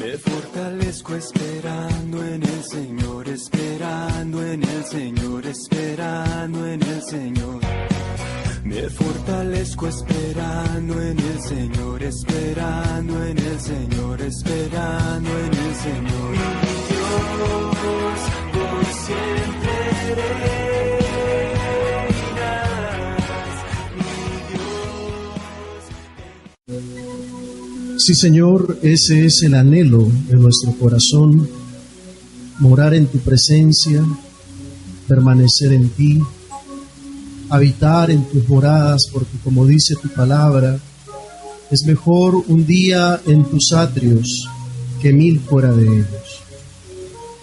Me fortalezco esperando en el Señor, esperando en el Señor, esperando en el Señor. Me fortalezco esperando en el Señor, esperando en el Señor, esperando en el Señor. Mi Dios, por siempre reinas, mi Dios. Sí, Señor, ese es el anhelo de nuestro corazón, morar en tu presencia, permanecer en ti, habitar en tus moradas, porque como dice tu palabra, es mejor un día en tus atrios que 1000 fuera de ellos.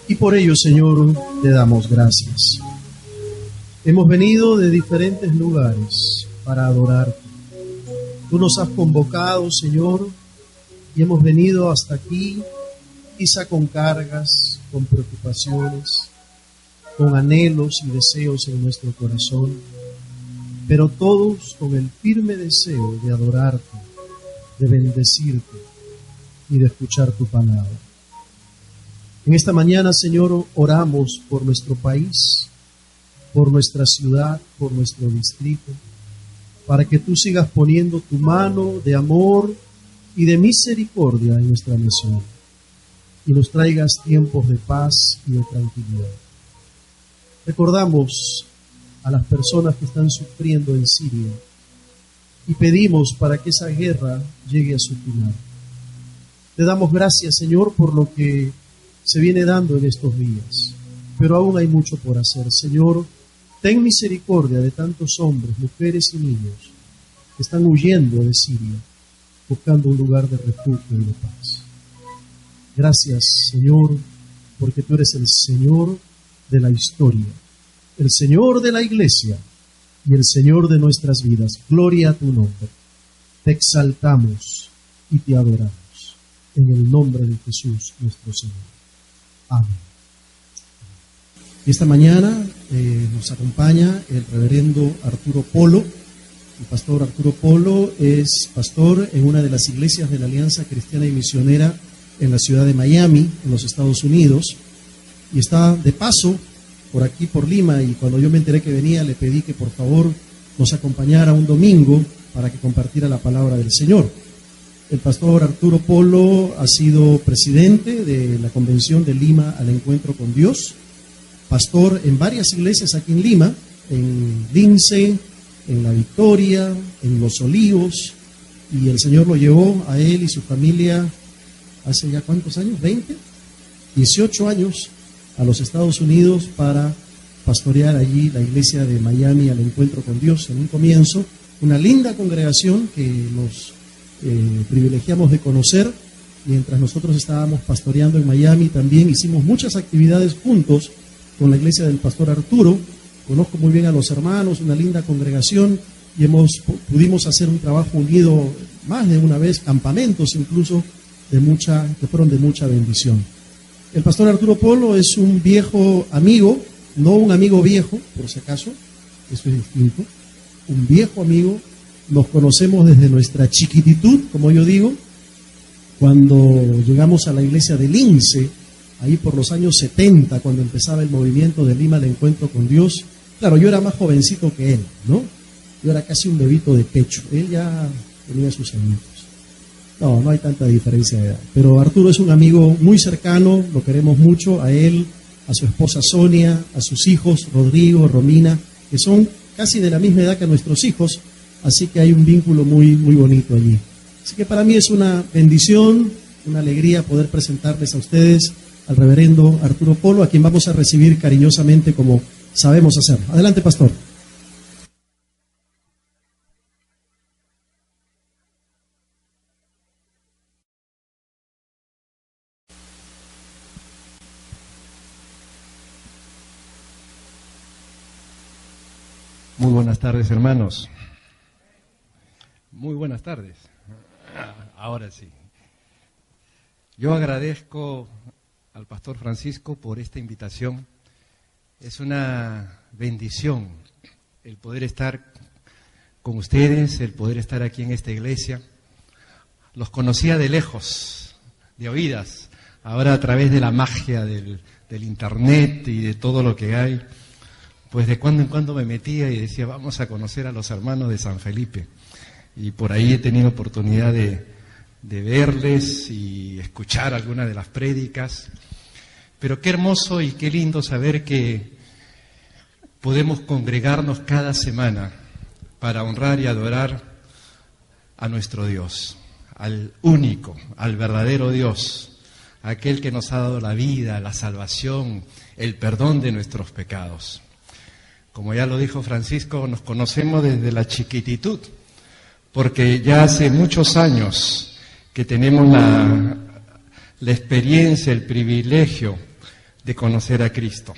Y por ello, Señor, te damos gracias. Hemos venido de diferentes lugares para adorarte. Tú nos has convocado, Señor, y hemos venido hasta aquí, quizá con cargas, con preocupaciones, con anhelos y deseos en nuestro corazón, pero todos con el firme deseo de adorarte, de bendecirte y de escuchar tu palabra. En esta mañana, Señor, oramos por nuestro país, por nuestra ciudad, por nuestro distrito, para que tú sigas poniendo tu mano de amor y de misericordia en nuestra nación y nos traigas tiempos de paz y de tranquilidad. Recordamos a las personas que están sufriendo en Siria y pedimos para que esa guerra llegue a su final. Te damos gracias, Señor, por lo que se viene dando en estos días, pero aún hay mucho por hacer. Señor, ten misericordia de tantos hombres, mujeres y niños que están huyendo de Siria, buscando un lugar de refugio y de paz. Gracias, Señor, porque tú eres el Señor de la historia, el Señor de la iglesia y el Señor de nuestras vidas. Gloria a tu nombre. Te exaltamos y te adoramos. En el nombre de Jesús, nuestro Señor. Amén. Y esta mañana nos acompaña el reverendo Arturo Polo. El pastor Arturo Polo es pastor en una de las iglesias de la Alianza Cristiana y Misionera en la ciudad de Miami, en los Estados Unidos, y está de paso por aquí, por Lima, y cuando yo me enteré que venía, le pedí que por favor nos acompañara un domingo para que compartiera la palabra del Señor. El pastor Arturo Polo ha sido presidente de la Convención de Lima al Encuentro con Dios, pastor en varias iglesias aquí en Lima, en Lince, en La Victoria, en Los Olivos, y el Señor lo llevó a él y su familia hace ya ¿cuántos años? ¿20? 18 años a los Estados Unidos para pastorear allí la iglesia de Miami al Encuentro con Dios. En un comienzo, una linda congregación que nos privilegiamos de conocer. Mientras nosotros estábamos pastoreando en Miami, también hicimos muchas actividades juntos con la iglesia del pastor Arturo. Conozco muy bien a los hermanos, una linda congregación, y pudimos hacer un trabajo unido más de una vez, campamentos incluso, que fueron de mucha bendición. El pastor Arturo Polo es un viejo amigo, no un amigo viejo, por si acaso, eso es distinto, un viejo amigo. Nos conocemos desde nuestra chiquititud, como yo digo, cuando llegamos a la iglesia de Lince, ahí por los años 70, cuando empezaba el movimiento de Lima al Encuentro con Dios. Claro, yo era más jovencito que él, ¿no? Yo era casi un bebito de pecho, él ya tenía sus añitos. No hay tanta diferencia de edad. Pero Arturo es un amigo muy cercano, lo queremos mucho, a él, a su esposa Sonia, a sus hijos, Rodrigo, Romina, que son casi de la misma edad que nuestros hijos, así que hay un vínculo muy, muy bonito allí. Así que para mí es una bendición, una alegría poder presentarles a ustedes al reverendo Arturo Polo, a quien vamos a recibir cariñosamente como sabemos hacer. Adelante, pastor. Muy buenas tardes, hermanos. Muy buenas tardes. Ahora sí. Yo agradezco al pastor Francisco por esta invitación. Es una bendición el poder estar con ustedes, el poder estar aquí en esta iglesia. Los conocía de lejos, de oídas, ahora a través de la magia del internet y de todo lo que hay, pues de cuando en cuando me metía y decía, vamos a conocer a los hermanos de San Felipe. Y por ahí he tenido oportunidad de verles y escuchar algunas de las prédicas. Pero qué hermoso y qué lindo saber que podemos congregarnos cada semana para honrar y adorar a nuestro Dios, al único, al verdadero Dios, aquel que nos ha dado la vida, la salvación, el perdón de nuestros pecados. Como ya lo dijo Francisco, nos conocemos desde la chiquititud, porque ya hace muchos años que tenemos la experiencia, el privilegio de conocer a Cristo.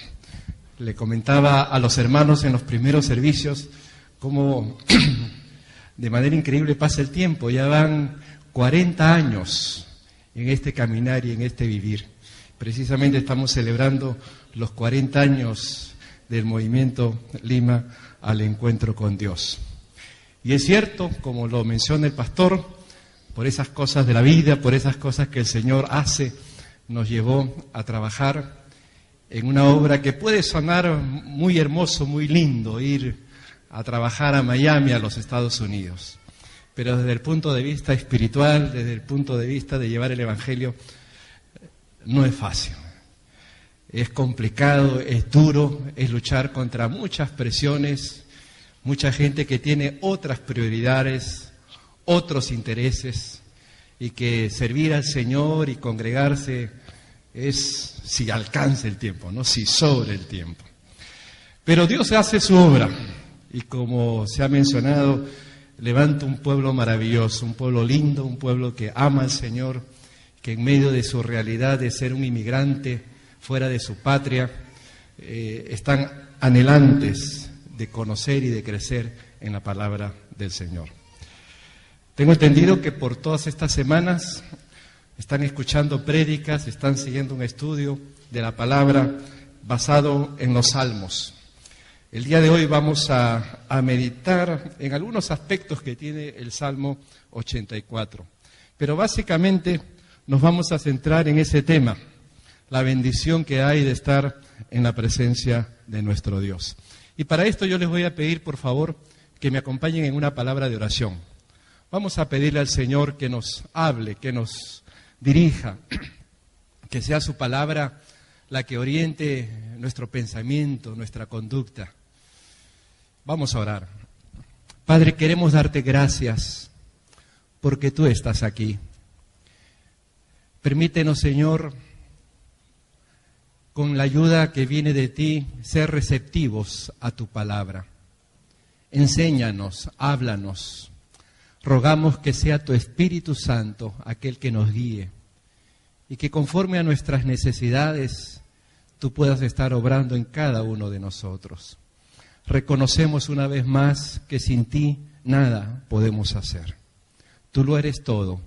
Le comentaba a los hermanos en los primeros servicios cómo de manera increíble pasa el tiempo. Ya van 40 años en este caminar y en este vivir. Precisamente estamos celebrando los 40 años del movimiento Lima al encuentro con Dios. Y es cierto, como lo menciona el pastor, por esas cosas de la vida, por esas cosas que el Señor hace, nos llevó a trabajar en una obra que puede sonar muy hermoso, muy lindo, ir a trabajar a Miami, a los Estados Unidos. Pero desde el punto de vista espiritual, desde el punto de vista de llevar el Evangelio, no es fácil. Es complicado, es duro, es luchar contra muchas presiones, mucha gente que tiene otras prioridades, otros intereses, y que servir al Señor y congregarse es si alcanza el tiempo, no si sobre el tiempo. Pero Dios hace su obra, y como se ha mencionado, levanta un pueblo maravilloso, un pueblo lindo, un pueblo que ama al Señor, que en medio de su realidad de ser un inmigrante fuera de su patria, están anhelantes de conocer y de crecer en la palabra del Señor. Tengo entendido que por todas estas semanas están escuchando prédicas, están siguiendo un estudio de la palabra basado en los salmos. El día de hoy vamos a meditar en algunos aspectos que tiene el Salmo 84. Pero básicamente nos vamos a centrar en ese tema, la bendición que hay de estar en la presencia de nuestro Dios. Y para esto yo les voy a pedir, por favor, que me acompañen en una palabra de oración. Vamos a pedirle al Señor que nos hable, que nos dirija, que sea su palabra la que oriente nuestro pensamiento, nuestra conducta. Vamos a orar. Padre, queremos darte gracias porque tú estás aquí. Permítenos, Señor, con la ayuda que viene de ti, ser receptivos a tu palabra. Enséñanos, háblanos. Rogamos que sea tu Espíritu Santo aquel que nos guíe y que conforme a nuestras necesidades tú puedas estar obrando en cada uno de nosotros. Reconocemos una vez más que sin ti nada podemos hacer. Tú lo eres todo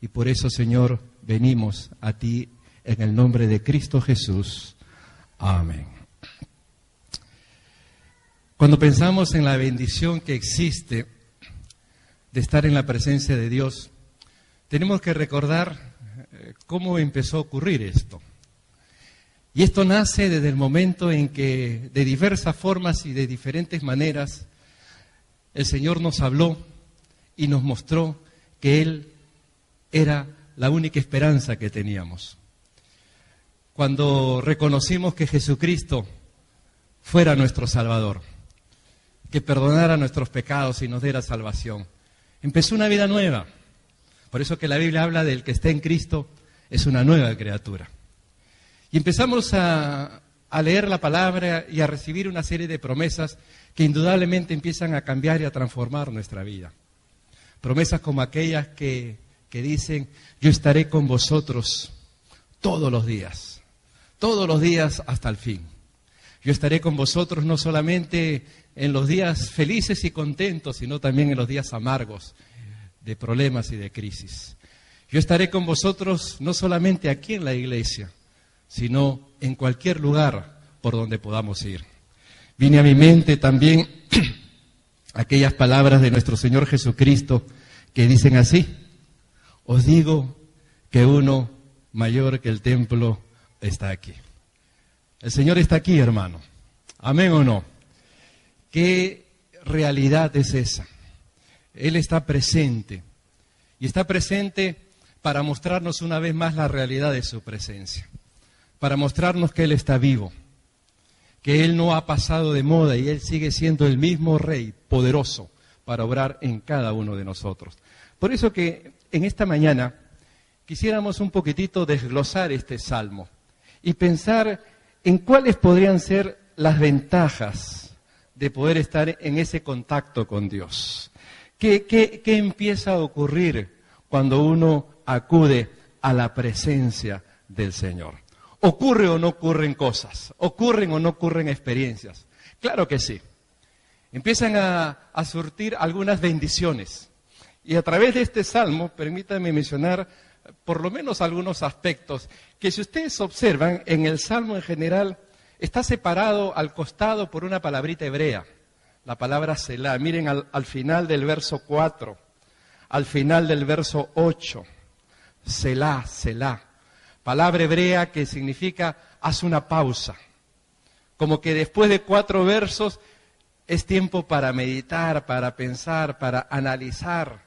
y por eso, Señor, venimos a ti en el nombre de Cristo Jesús. Amén. Cuando pensamos en la bendición que existe de estar en la presencia de Dios, tenemos que recordar cómo empezó a ocurrir esto. Y esto nace desde el momento en que, de diversas formas y de diferentes maneras, el Señor nos habló y nos mostró que Él era la única esperanza que teníamos. Cuando reconocimos que Jesucristo fuera nuestro Salvador, que perdonara nuestros pecados y nos diera salvación, empezó una vida nueva. Por eso que la Biblia habla del que está en Cristo es una nueva criatura. Y empezamos a leer la palabra y a recibir una serie de promesas que indudablemente empiezan a cambiar y a transformar nuestra vida. Promesas como aquellas que dicen, yo estaré con vosotros todos los días hasta el fin. Yo estaré con vosotros no solamente en los días felices y contentos, sino también en los días amargos, de problemas y de crisis. Yo estaré con vosotros no solamente aquí en la iglesia, sino en cualquier lugar por donde podamos ir. Vine a mi mente también aquellas palabras de nuestro Señor Jesucristo que dicen así: os digo que uno mayor que el templo está aquí. El Señor está aquí, hermano. ¿Amén o no? ¿Qué realidad es esa? Él está presente. Y está presente para mostrarnos una vez más la realidad de su presencia. Para mostrarnos que Él está vivo. Que Él no ha pasado de moda y Él sigue siendo el mismo Rey poderoso para obrar en cada uno de nosotros. Por eso que en esta mañana quisiéramos un poquitito desglosar este salmo y pensar en cuáles podrían ser las ventajas de poder estar en ese contacto con Dios. ¿Qué empieza a ocurrir cuando uno acude a la presencia del Señor? ¿Ocurre o no ocurren cosas? ¿Ocurren o no ocurren experiencias? Claro que sí. Empiezan a surtir algunas bendiciones. Y a través de este salmo, permítanme mencionar por lo menos algunos aspectos que si ustedes observan, en el salmo en general está separado al costado por una palabrita hebrea, la palabra Selah. Miren al final del verso 4, al final del verso 8, Selah, Selah. Palabra hebrea que significa haz una pausa. Como que después de 4 versos es tiempo para meditar, para pensar, para analizar,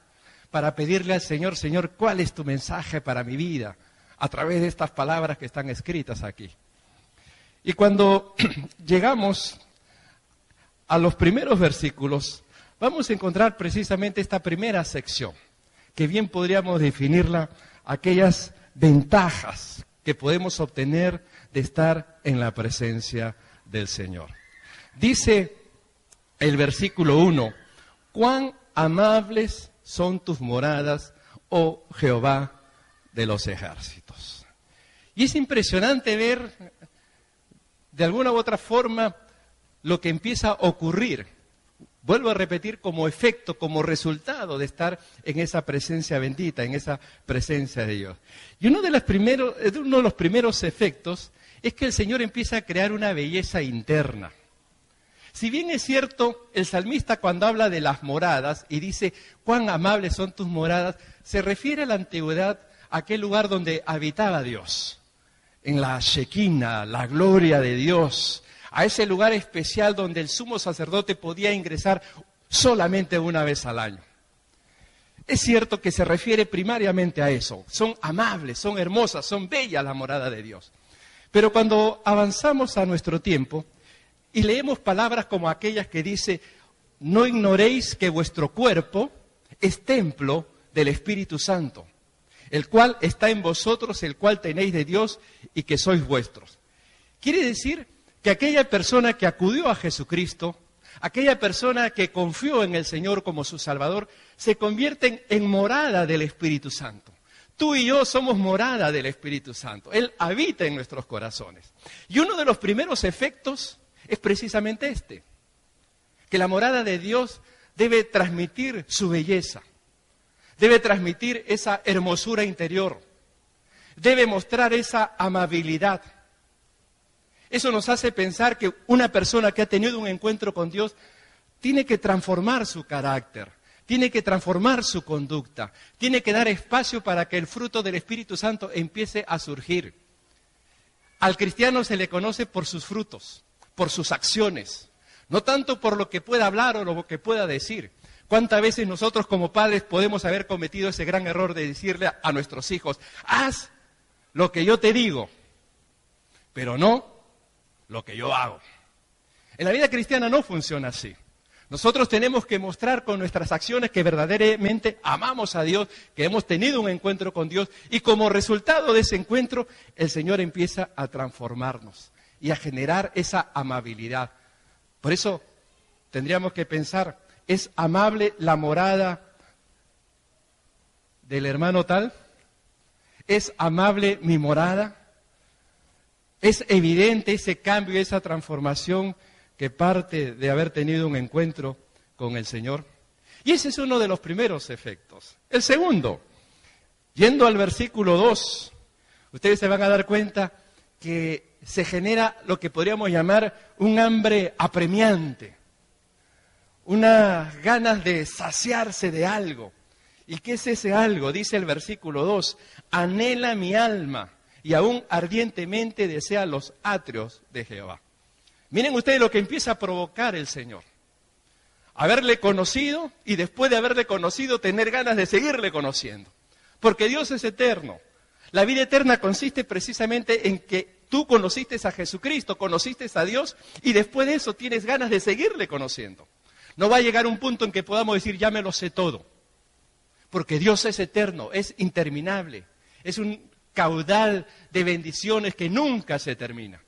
para pedirle al Señor, Señor, ¿cuál es tu mensaje para mi vida? A través de estas palabras que están escritas aquí. Y cuando llegamos a los primeros versículos, vamos a encontrar precisamente esta primera sección, que bien podríamos definirla, aquellas ventajas que podemos obtener de estar en la presencia del Señor. Dice el versículo 1, cuán amables son tus moradas, oh Jehová de los ejércitos. Y es impresionante ver, de alguna u otra forma, lo que empieza a ocurrir. Vuelvo a repetir, como efecto, como resultado de estar en esa presencia bendita, en esa presencia de Dios. Y uno de los primeros efectos es que el Señor empieza a crear una belleza interna. Si bien es cierto, el salmista cuando habla de las moradas y dice, cuán amables son tus moradas, se refiere a la antigüedad, a aquel lugar donde habitaba Dios, en la Shekinah, la gloria de Dios, a ese lugar especial donde el sumo sacerdote podía ingresar solamente una vez al año. Es cierto que se refiere primariamente a eso, son amables, son hermosas, son bellas la morada de Dios. Pero cuando avanzamos a nuestro tiempo, y leemos palabras como aquellas que dice, no ignoréis que vuestro cuerpo es templo del Espíritu Santo, el cual está en vosotros, el cual tenéis de Dios y que sois vuestros. Quiere decir que aquella persona que acudió a Jesucristo, aquella persona que confió en el Señor como su Salvador, se convierten en morada del Espíritu Santo. Tú y yo somos morada del Espíritu Santo. Él habita en nuestros corazones. Y uno de los primeros efectos es precisamente este, que la morada de Dios debe transmitir su belleza, debe transmitir esa hermosura interior, debe mostrar esa amabilidad. Eso nos hace pensar que una persona que ha tenido un encuentro con Dios tiene que transformar su carácter, tiene que transformar su conducta, tiene que dar espacio para que el fruto del Espíritu Santo empiece a surgir. Al cristiano se le conoce por sus frutos, por sus acciones, no tanto por lo que pueda hablar o lo que pueda decir. ¿Cuántas veces nosotros como padres podemos haber cometido ese gran error de decirle a nuestros hijos, haz lo que yo te digo, pero no lo que yo hago? En la vida cristiana no funciona así. Nosotros tenemos que mostrar con nuestras acciones que verdaderamente amamos a Dios, que hemos tenido un encuentro con Dios y como resultado de ese encuentro el Señor empieza a transformarnos y a generar esa amabilidad. Por eso tendríamos que pensar, ¿es amable la morada del hermano tal? ¿Es amable mi morada? ¿Es evidente ese cambio, esa transformación que parte de haber tenido un encuentro con el Señor? Y ese es uno de los primeros efectos. El segundo, yendo al versículo 2, ustedes se van a dar cuenta que se genera lo que podríamos llamar un hambre apremiante, unas ganas de saciarse de algo. ¿Y qué es ese algo? Dice el versículo 2, anhela mi alma y aún ardientemente desea los atrios de Jehová. Miren ustedes lo que empieza a provocar el Señor. Haberle conocido y después de haberle conocido tener ganas de seguirle conociendo. Porque Dios es eterno. La vida eterna consiste precisamente en que tú conociste a Jesucristo, conociste a Dios y después de eso tienes ganas de seguirle conociendo. No va a llegar un punto en que podamos decir ya me lo sé todo. Porque Dios es eterno, es interminable. Es un caudal de bendiciones que nunca se termina.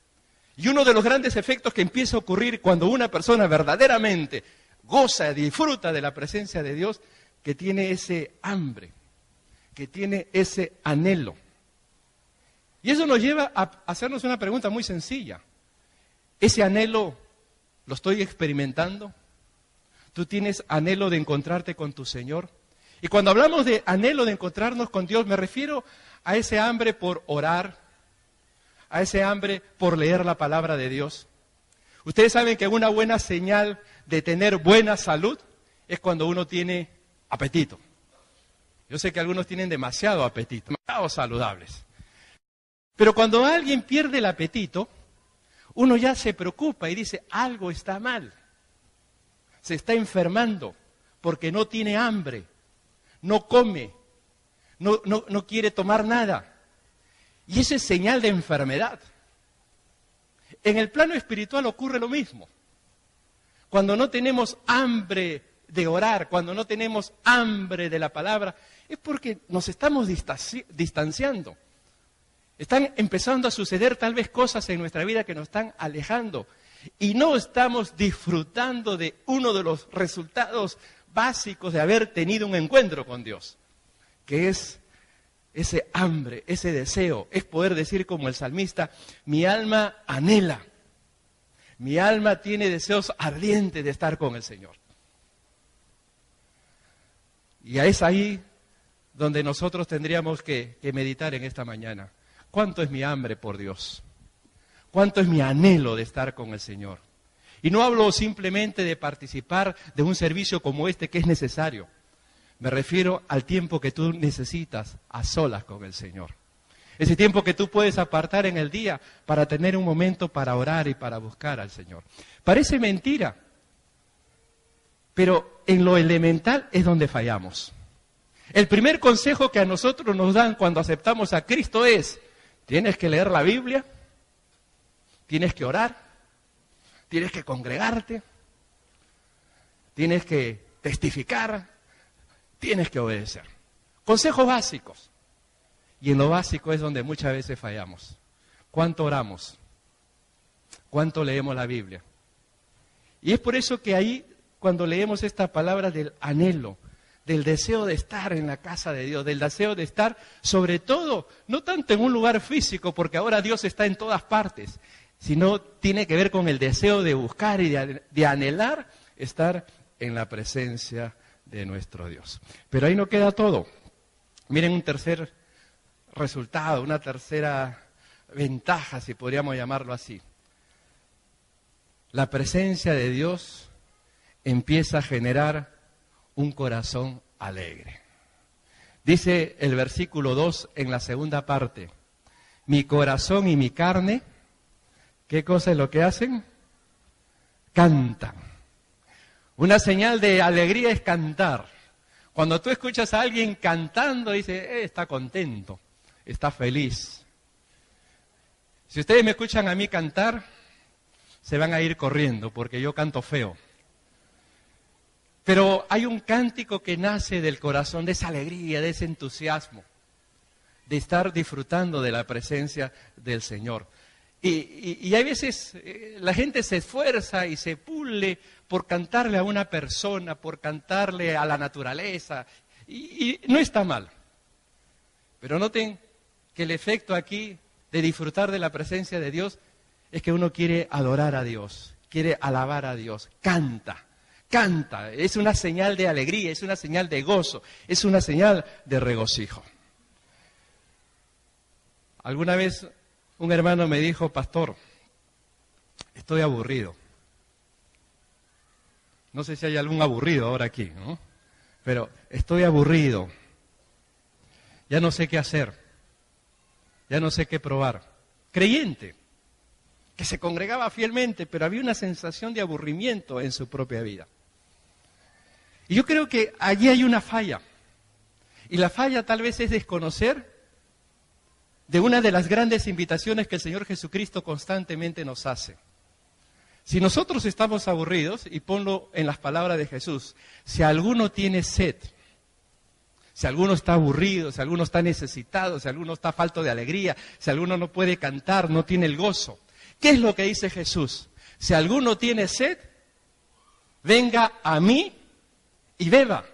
Y uno de los grandes efectos que empieza a ocurrir cuando una persona verdaderamente goza, disfruta de la presencia de Dios, que tiene ese hambre, que tiene ese anhelo. Y eso nos lleva a hacernos una pregunta muy sencilla. ¿Ese anhelo lo estoy experimentando? ¿Tú tienes anhelo de encontrarte con tu Señor? Y cuando hablamos de anhelo de encontrarnos con Dios, me refiero a ese hambre por orar, a ese hambre por leer la palabra de Dios. Ustedes saben que una buena señal de tener buena salud es cuando uno tiene apetito. Yo sé que algunos tienen demasiado apetito, demasiado saludables. Pero cuando alguien pierde el apetito, uno ya se preocupa y dice, algo está mal. Se está enfermando porque no tiene hambre, no come, no quiere tomar nada. Y esa es señal de enfermedad. En el plano espiritual ocurre lo mismo. Cuando no tenemos hambre de orar, cuando no tenemos hambre de la palabra, es porque nos estamos distanciando. Están empezando a suceder tal vez cosas en nuestra vida que nos están alejando. Y no estamos disfrutando de uno de los resultados básicos de haber tenido un encuentro con Dios, que es ese hambre, ese deseo, es poder decir como el salmista, mi alma anhela, mi alma tiene deseos ardientes de estar con el Señor. Y es ahí donde nosotros tendríamos que meditar en esta mañana. ¿Cuánto es mi hambre por Dios? ¿Cuánto es mi anhelo de estar con el Señor? Y no hablo simplemente de participar de un servicio como este que es necesario. Me refiero al tiempo que tú necesitas a solas con el Señor. Ese tiempo que tú puedes apartar en el día para tener un momento para orar y para buscar al Señor. Parece mentira, pero en lo elemental es donde fallamos. El primer consejo que a nosotros nos dan cuando aceptamos a Cristo es, tienes que leer la Biblia, tienes que orar, tienes que congregarte, tienes que testificar, tienes que obedecer. Consejos básicos. Y en lo básico es donde muchas veces fallamos. ¿Cuánto oramos? ¿Cuánto leemos la Biblia? Y es por eso que ahí, cuando leemos esta palabra del anhelo, del deseo de estar en la casa de Dios, del deseo de estar, sobre todo, no tanto en un lugar físico, porque ahora Dios está en todas partes, sino tiene que ver con el deseo de buscar y de anhelar estar en la presencia de nuestro Dios. Pero ahí no queda todo. Miren un tercer resultado, una tercera ventaja, si podríamos llamarlo así. La presencia de Dios empieza a generar un corazón alegre. Dice el versículo 2 en la segunda parte, mi corazón y mi carne, ¿qué cosa es lo que hacen? Cantan. Una señal de alegría es cantar. Cuando tú escuchas a alguien cantando, dice, está contento, está feliz. Si ustedes me escuchan a mí cantar, se van a ir corriendo, porque yo canto feo. Pero hay un cántico que nace del corazón, de esa alegría, de ese entusiasmo, de estar disfrutando de la presencia del Señor. Y hay veces la gente se esfuerza y se pule por cantarle a una persona, por cantarle a la naturaleza, y no está mal. Pero noten que el efecto aquí de disfrutar de la presencia de Dios es que uno quiere adorar a Dios, quiere alabar a Dios, canta, es una señal de alegría, es una señal de gozo, es una señal de regocijo. Alguna vez un hermano me dijo, pastor, estoy aburrido. No sé si hay algún aburrido ahora aquí, ¿no? Pero estoy aburrido. Ya no sé qué hacer. ya no sé qué probar. Creyente, que se congregaba fielmente, pero había una sensación de aburrimiento en su propia vida. Y yo creo que allí hay una falla. Y la falla tal vez es desconocer de una de las grandes invitaciones que el Señor Jesucristo constantemente nos hace. Si nosotros estamos aburridos, y ponlo en las palabras de Jesús, si alguno tiene sed, si alguno está aburrido, si alguno está necesitado, si alguno está falto de alegría, si alguno no puede cantar, no tiene el gozo, ¿qué es lo que dice Jesús? Si alguno tiene sed, venga a mí y beba.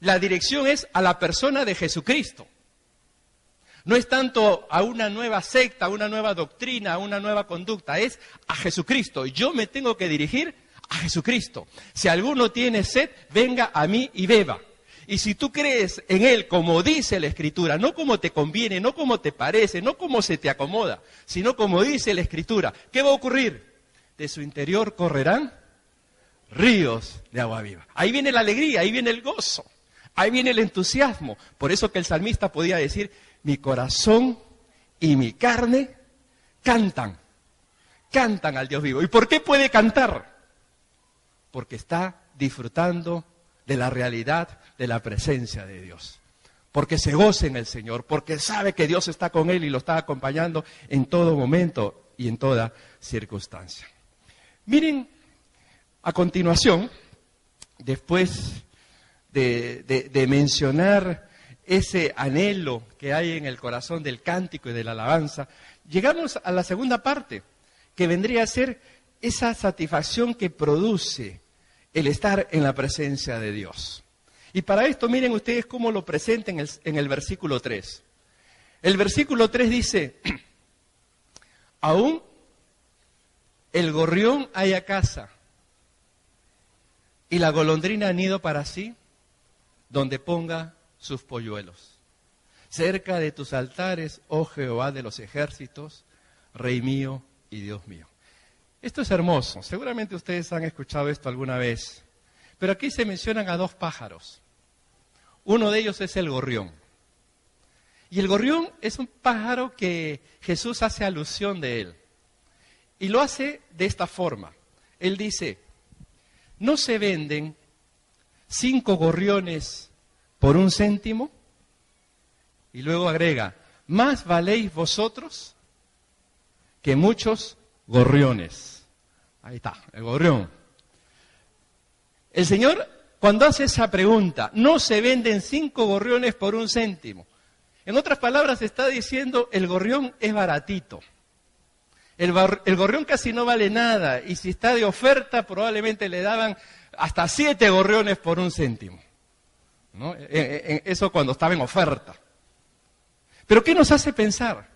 La dirección es a la persona de Jesucristo. No es tanto a una nueva secta, a una nueva doctrina, a una nueva conducta, es a Jesucristo. Yo me tengo que dirigir a Jesucristo. Si alguno tiene sed, venga a mí y beba. Y si tú crees en Él como dice la Escritura, no como te conviene, no como te parece, no como se te acomoda, sino como dice la Escritura, ¿qué va a ocurrir? De su interior correrán ríos de agua viva. Ahí viene la alegría, ahí viene el gozo, ahí viene el entusiasmo. Por eso que el salmista podía decir, mi corazón y mi carne cantan al Dios vivo. ¿Y por qué puede cantar? Porque está disfrutando de la realidad de la presencia de Dios. Porque se goza en el Señor, porque sabe que Dios está con él y lo está acompañando en todo momento y en toda circunstancia. Miren, a continuación, después de mencionar ese anhelo que hay en el corazón del cántico y de la alabanza, llegamos a la segunda parte, que vendría a ser esa satisfacción que produce el estar en la presencia de Dios. Y para esto miren ustedes cómo lo presenta en el versículo 3. El versículo 3 dice, aún el gorrión halla casa y la golondrina nido para sí, donde ponga sus polluelos. Cerca de tus altares, oh Jehová de los ejércitos, Rey mío y Dios mío. Esto es hermoso, seguramente ustedes han escuchado esto alguna vez, pero aquí se mencionan a dos pájaros. Uno de ellos es el gorrión. Y el gorrión es un pájaro que Jesús hace alusión de él. Y lo hace de esta forma. Él dice, ¿no se venden 5 gorriones por 1 céntimo? Y luego agrega, ¿más valéis vosotros que muchos gorriones? Ahí está, el gorrión. El Señor, cuando hace esa pregunta, ¿no se venden 5 gorriones por 1 céntimo? En otras palabras, está diciendo, el gorrión es baratito. El gorrión casi no vale nada, y si está de oferta, probablemente le daban hasta 7 gorriones por 1 céntimo. ¿No? Eso cuando estaba en oferta. Pero ¿qué nos hace pensar?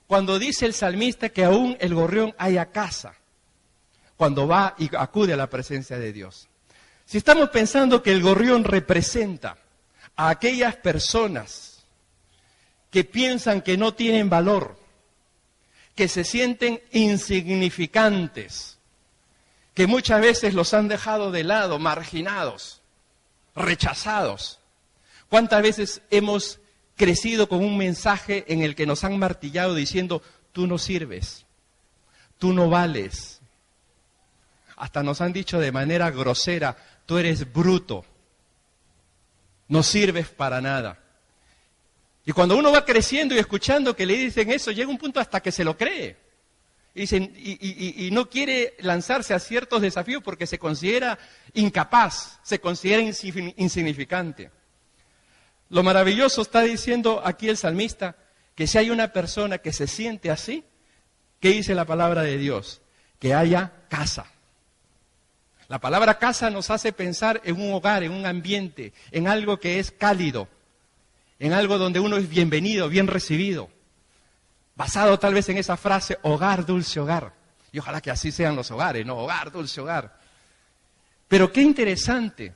Cuando dice el salmista que aún el gorrión haya casa, cuando va y acude a la presencia de Dios. Si estamos pensando que el gorrión representa a aquellas personas que piensan que no tienen valor, que se sienten insignificantes, que muchas veces los han dejado de lado, marginados, rechazados. ¿Cuántas veces hemos crecido con un mensaje en el que nos han martillado diciendo, tú no sirves, tú no vales? Hasta nos han dicho de manera grosera, tú eres bruto, no sirves para nada. Y cuando uno va creciendo y escuchando que le dicen eso, llega un punto hasta que se lo cree. Y no quiere lanzarse a ciertos desafíos porque se considera incapaz, se considera insignificante. Lo maravilloso está diciendo aquí el salmista, que si hay una persona que se siente así, ¿qué dice la palabra de Dios? Que haya casa. La palabra casa nos hace pensar en un hogar, en un ambiente, en algo que es cálido, en algo donde uno es bienvenido, bien recibido. Basado tal vez en esa frase, hogar, dulce hogar. Y ojalá que así sean los hogares, ¿no? Hogar, dulce hogar. Pero qué interesante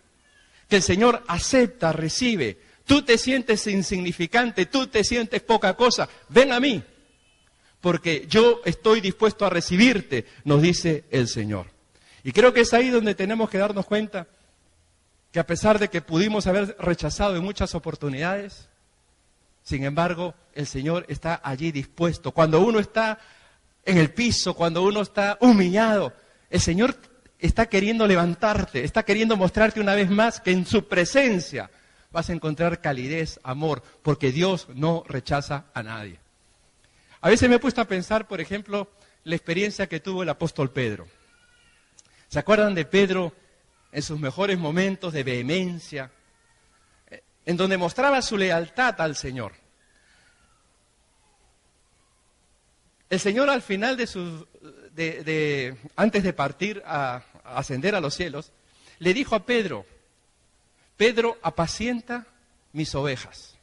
que el Señor acepta, recibe. Tú te sientes insignificante, tú te sientes poca cosa. Ven a mí, porque yo estoy dispuesto a recibirte, nos dice el Señor. Y creo que es ahí donde tenemos que darnos cuenta que a pesar de que pudimos haber rechazado en muchas oportunidades, Sin embargo, el Señor está allí dispuesto. Cuando uno está en el piso, cuando uno está humillado, el Señor está queriendo levantarte, está queriendo mostrarte una vez más que en su presencia vas a encontrar calidez, amor, porque Dios no rechaza a nadie. A veces me he puesto a pensar, por ejemplo, la experiencia que tuvo el apóstol Pedro. ¿Se acuerdan de Pedro en sus mejores momentos de vehemencia, en donde mostraba su lealtad al Señor? El Señor al final antes de partir a ascender a los cielos, le dijo a Pedro, Pedro, apacienta mis ovejas.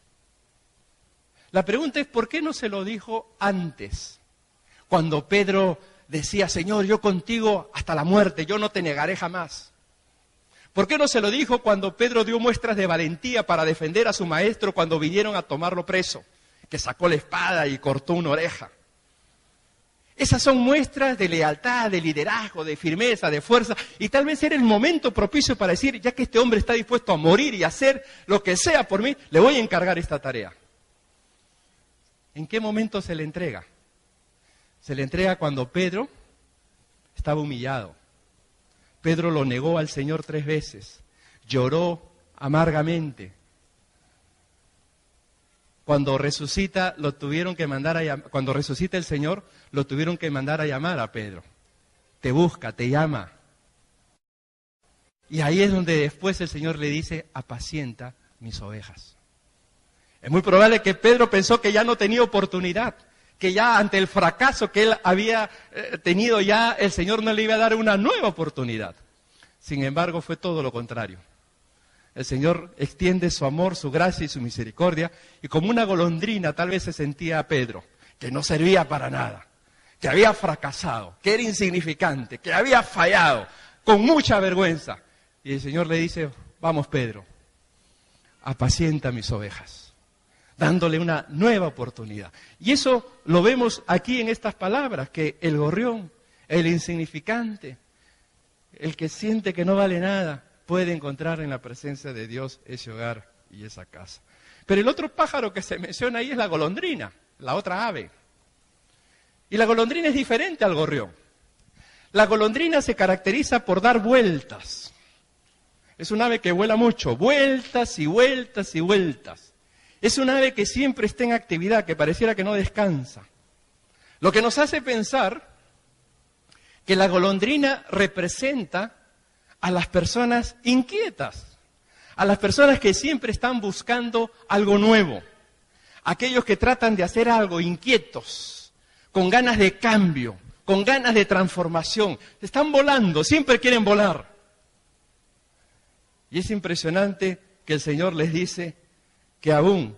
La pregunta es, ¿por qué no se lo dijo antes? Cuando Pedro decía, Señor, yo contigo hasta la muerte, yo no te negaré jamás. ¿Por qué no se lo dijo cuando Pedro dio muestras de valentía para defender a su maestro cuando vinieron a tomarlo preso? Que sacó la espada y cortó una oreja. Esas son muestras de lealtad, de liderazgo, de firmeza, de fuerza. Y tal vez era el momento propicio para decir, ya que este hombre está dispuesto a morir y hacer lo que sea por mí, le voy a encargar esta tarea. ¿En qué momento se le entrega? Se le entrega cuando Pedro estaba humillado. Pedro lo negó al Señor 3 veces. Lloró amargamente. Cuando resucita, cuando resucita el Señor, lo tuvieron que mandar a llamar a Pedro. Te busca, te llama. Y ahí es donde después el Señor le dice, apacienta mis ovejas. Es muy probable que Pedro pensó que ya no tenía oportunidad, que ya ante el fracaso que él había tenido ya, el Señor no le iba a dar una nueva oportunidad. Sin embargo, fue todo lo contrario. El Señor extiende su amor, su gracia y su misericordia, y como una golondrina tal vez se sentía a Pedro, que no servía para nada, que había fracasado, que era insignificante, que había fallado, con mucha vergüenza. Y el Señor le dice, vamos Pedro, apacienta mis ovejas, dándole una nueva oportunidad. Y eso lo vemos aquí en estas palabras, que el gorrión, el insignificante, el que siente que no vale nada, puede encontrar en la presencia de Dios ese hogar y esa casa. Pero el otro pájaro que se menciona ahí es la golondrina, la otra ave. Y la golondrina es diferente al gorrión. La golondrina se caracteriza por dar vueltas. Es un ave que vuela mucho, vueltas y vueltas y vueltas. Es un ave que siempre está en actividad, que pareciera que no descansa. Lo que nos hace pensar que la golondrina representa a las personas inquietas, a las personas que siempre están buscando algo nuevo, aquellos que tratan de hacer algo inquietos, con ganas de cambio, con ganas de transformación, están volando, siempre quieren volar. Y es impresionante que el Señor les dice que aún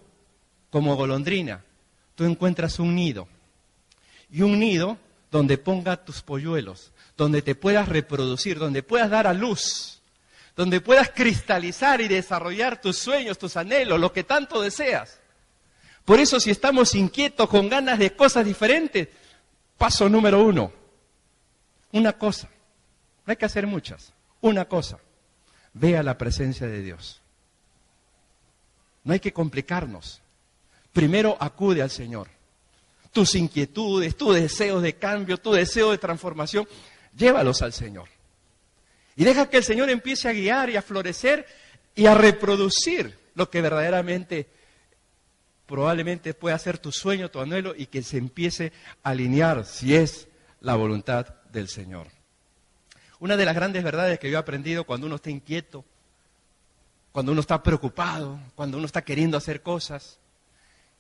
como golondrina tú encuentras un nido, y un nido donde ponga tus polluelos, donde te puedas reproducir, donde puedas dar a luz, donde puedas cristalizar y desarrollar tus sueños, tus anhelos, lo que tanto deseas. Por eso, si estamos inquietos, con ganas de cosas diferentes, paso número 1, una cosa, no hay que hacer muchas, una cosa, ve a la presencia de Dios. No hay que complicarnos, primero acude al Señor. Tus inquietudes, tus deseos de cambio, tu deseo de transformación, llévalos al Señor. Y deja que el Señor empiece a guiar y a florecer y a reproducir lo que verdaderamente probablemente pueda ser tu sueño, tu anhelo, y que se empiece a alinear si es la voluntad del Señor. Una de las grandes verdades que yo he aprendido cuando uno está inquieto, cuando uno está preocupado, cuando uno está queriendo hacer cosas,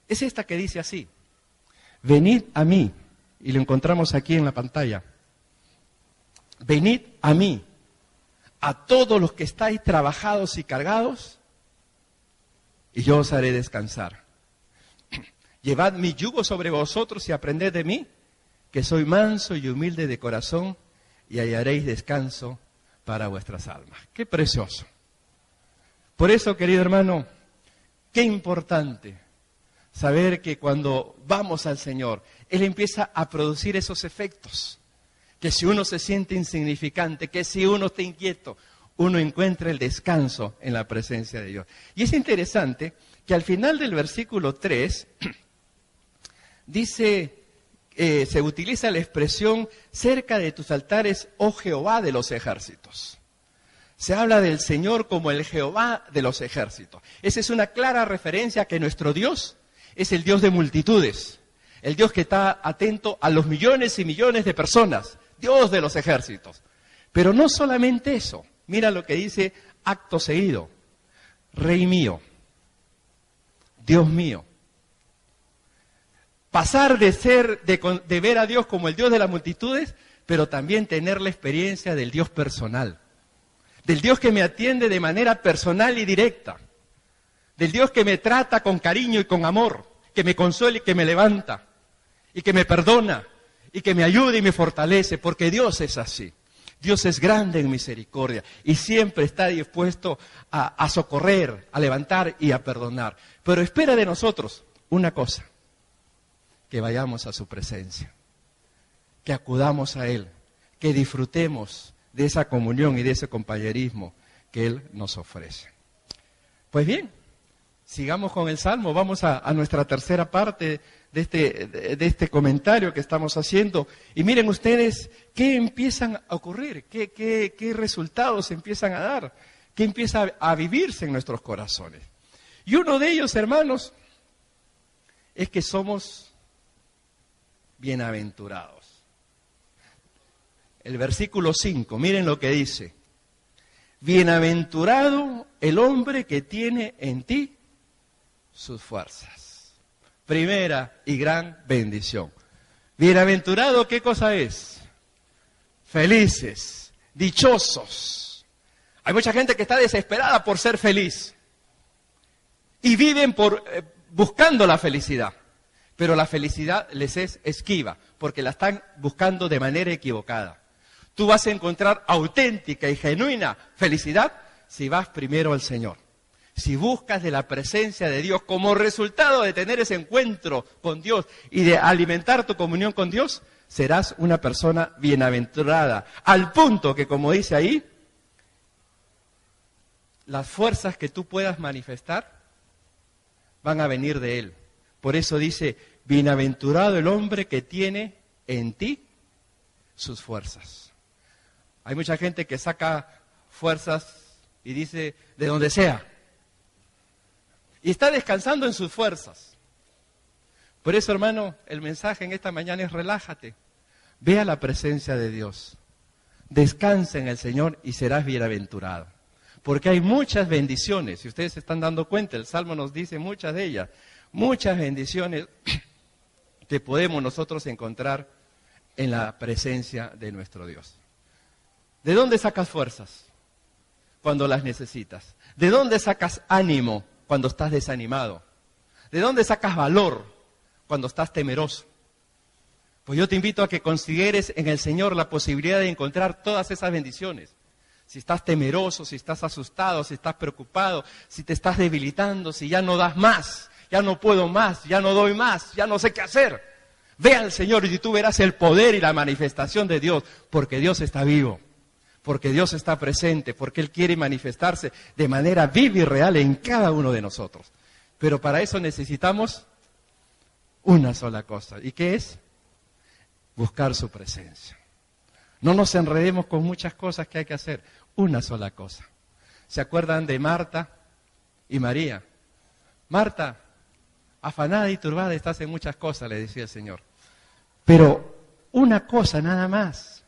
es esta que dice así: venid a mí, y lo encontramos aquí en la pantalla. Venid a mí, a todos los que estáis trabajados y cargados, y yo os haré descansar. Llevad mi yugo sobre vosotros y aprended de mí, que soy manso y humilde de corazón, y hallaréis descanso para vuestras almas. ¡Qué precioso! Por eso, querido hermano, qué importante saber que cuando vamos al Señor, Él empieza a producir esos efectos. Que si uno se siente insignificante, que si uno está inquieto, uno encuentra el descanso en la presencia de Dios. Y es interesante que al final del versículo 3 dice, se utiliza la expresión cerca de tus altares, oh Jehová de los ejércitos. Se habla del Señor como el Jehová de los ejércitos. Esa es una clara referencia a que nuestro Dios es el Dios de multitudes, el Dios que está atento a los millones y millones de personas, Dios de los ejércitos. Pero no solamente eso, mira lo que dice acto seguido, Rey mío, Dios mío. Pasar de ver a Dios como el Dios de las multitudes, pero también tener la experiencia del Dios personal, del Dios que me atiende de manera personal y directa, del Dios que me trata con cariño y con amor, que me consuela y que me levanta, y que me perdona, y que me ayuda y me fortalece, porque Dios es así. Dios es grande en misericordia y siempre está dispuesto a socorrer, a levantar y a perdonar. Pero espera de nosotros una cosa, que vayamos a su presencia, que acudamos a Él, que disfrutemos de esa comunión y de ese compañerismo que Él nos ofrece. Pues bien, sigamos con el Salmo, vamos a nuestra tercera parte de este comentario que estamos haciendo. Y miren ustedes qué empiezan a ocurrir, qué resultados empiezan a dar, qué empieza a vivirse en nuestros corazones. Y uno de ellos, hermanos, es que somos bienaventurados. El versículo 5, miren lo que dice. Bienaventurado el hombre que tiene en ti sus fuerzas. Primera y gran bendición. Bienaventurado, ¿qué cosa es? Felices, dichosos. Hay mucha gente que está desesperada por ser feliz y viven buscando la felicidad, pero la felicidad les es esquiva porque la están buscando de manera equivocada. Tú vas a encontrar auténtica y genuina felicidad si vas primero al Señor. Si buscas de la presencia de Dios como resultado de tener ese encuentro con Dios y de alimentar tu comunión con Dios, serás una persona bienaventurada. Al punto que, como dice ahí, las fuerzas que tú puedas manifestar van a venir de Él. Por eso dice, bienaventurado el hombre que tiene en ti sus fuerzas. Hay mucha gente que saca fuerzas y dice, de donde sea. Y está descansando en sus fuerzas. Por eso, hermano, el mensaje en esta mañana es relájate. Ve a la presencia de Dios. Descansa en el Señor y serás bienaventurado. Porque hay muchas bendiciones. Si ustedes se están dando cuenta, el Salmo nos dice muchas de ellas. Muchas bendiciones que podemos nosotros encontrar en la presencia de nuestro Dios. ¿De dónde sacas fuerzas? Cuando las necesitas. ¿De dónde sacas ánimo? Cuando estás desanimado. ¿De dónde sacas valor? Cuando estás temeroso. Pues yo te invito a que consideres en el Señor la posibilidad de encontrar todas esas bendiciones. Si estás temeroso, si estás asustado, si estás preocupado, si te estás debilitando, si ya no das más, ya no puedo más, ya no doy más, ya no sé qué hacer. Ve al Señor y tú verás el poder y la manifestación de Dios, porque Dios está vivo. Porque Dios está presente, porque Él quiere manifestarse de manera viva y real en cada uno de nosotros. Pero para eso necesitamos una sola cosa. ¿Y qué es? Buscar su presencia. No nos enredemos con muchas cosas que hay que hacer. Una sola cosa. ¿Se acuerdan de Marta y María? Marta, afanada y turbada estás en muchas cosas, le decía el Señor. Pero una cosa nada más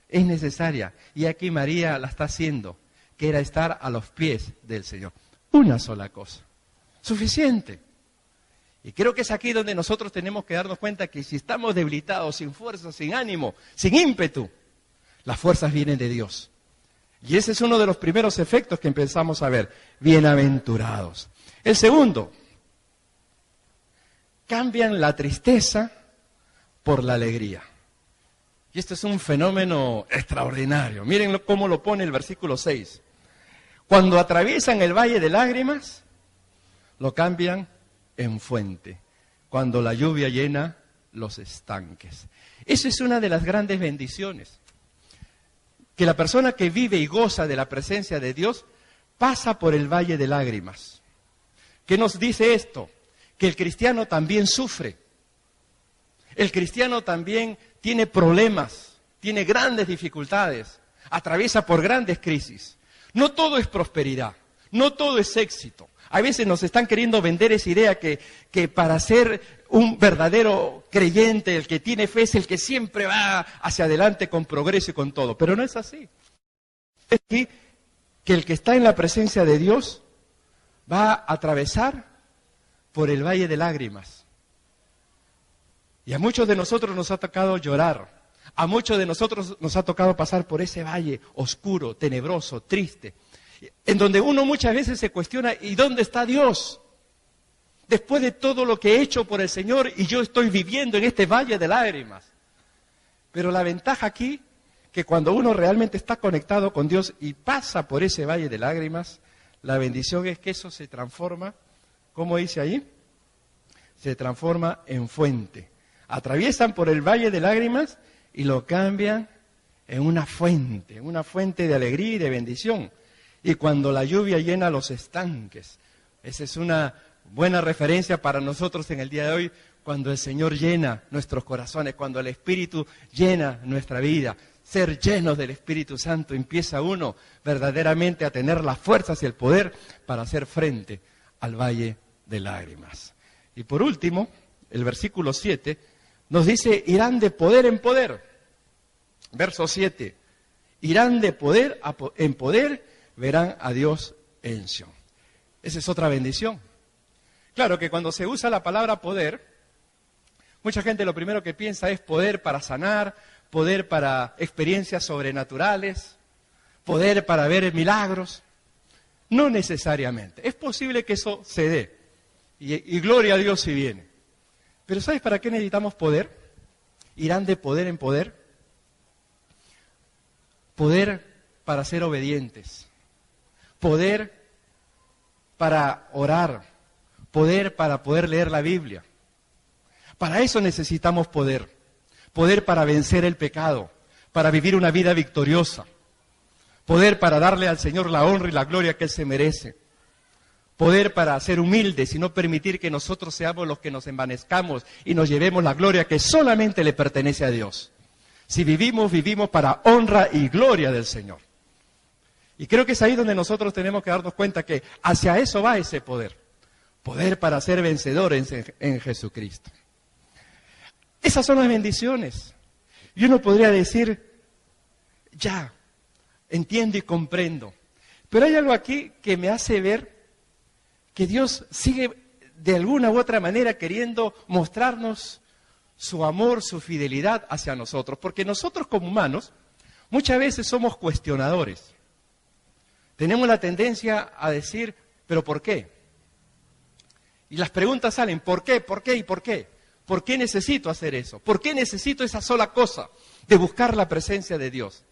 es necesaria, y aquí María la está haciendo, que era estar a los pies del Señor. Una sola cosa, suficiente. Y creo que es aquí donde nosotros tenemos que darnos cuenta que si estamos debilitados, sin fuerza, sin ánimo, sin ímpetu, las fuerzas vienen de Dios. Y ese es uno de los primeros efectos que empezamos a ver, bienaventurados. El segundo, cambian la tristeza por la alegría. Y esto es un fenómeno extraordinario. Miren cómo lo pone el versículo 6. Cuando atraviesan el valle de lágrimas, lo cambian en fuente. Cuando la lluvia llena los estanques. Eso es una de las grandes bendiciones. Que la persona que vive y goza de la presencia de Dios pasa por el valle de lágrimas. ¿Qué nos dice esto? Que el cristiano también sufre. El cristiano también tiene problemas, tiene grandes dificultades, atraviesa por grandes crisis. No todo es prosperidad, no todo es éxito. A veces nos están queriendo vender esa idea que para ser un verdadero creyente, el que tiene fe es el que siempre va hacia adelante con progreso y con todo. Pero no es así. Es así que el que está en la presencia de Dios va a atravesar por el valle de lágrimas. Y a muchos de nosotros nos ha tocado llorar. A muchos de nosotros nos ha tocado pasar por ese valle oscuro, tenebroso, triste, en donde uno muchas veces se cuestiona, ¿y dónde está Dios? Después de todo lo que he hecho por el Señor y yo estoy viviendo en este valle de lágrimas. Pero la ventaja aquí, que cuando uno realmente está conectado con Dios y pasa por ese valle de lágrimas, la bendición es que eso se transforma, ¿cómo dice ahí? Se transforma en fuente. Atraviesan por el valle de lágrimas y lo cambian en una fuente de alegría y de bendición. Y cuando la lluvia llena los estanques, esa es una buena referencia para nosotros en el día de hoy, cuando el Señor llena nuestros corazones, cuando el Espíritu llena nuestra vida. Ser llenos del Espíritu Santo, empieza uno verdaderamente a tener las fuerzas y el poder para hacer frente al valle de lágrimas. Y por último, el versículo 7 nos dice, irán de poder en poder. Verso 7, irán de poder en poder, verán a Dios en Sion. Esa es otra bendición. Claro que cuando se usa la palabra poder, mucha gente lo primero que piensa es poder para sanar, poder para experiencias sobrenaturales, poder para ver milagros. No necesariamente. Es posible que eso se dé. Y gloria a Dios si viene. Pero ¿sabes para qué necesitamos poder? Irán de poder en poder. Poder para ser obedientes. Poder para orar. Poder para poder leer la Biblia. Para eso necesitamos poder. Poder para vencer el pecado. Para vivir una vida victoriosa. Poder para darle al Señor la honra y la gloria que Él se merece. Poder para ser humildes y no permitir que nosotros seamos los que nos envanezcamos y nos llevemos la gloria que solamente le pertenece a Dios. Si vivimos, vivimos para honra y gloria del Señor. Y creo que es ahí donde nosotros tenemos que darnos cuenta que hacia eso va ese poder. Poder para ser vencedores en Jesucristo. Esas son las bendiciones. Y uno podría decir, ya, entiendo y comprendo. Pero hay algo aquí que me hace ver que Dios sigue de alguna u otra manera queriendo mostrarnos su amor, su fidelidad hacia nosotros. Porque nosotros como humanos muchas veces somos cuestionadores. Tenemos la tendencia a decir, ¿pero por qué? Y las preguntas salen, ¿por qué? ¿Por qué? ¿Y por qué? ¿Por qué necesito hacer eso? ¿Por qué necesito esa sola cosa de buscar la presencia de Dios?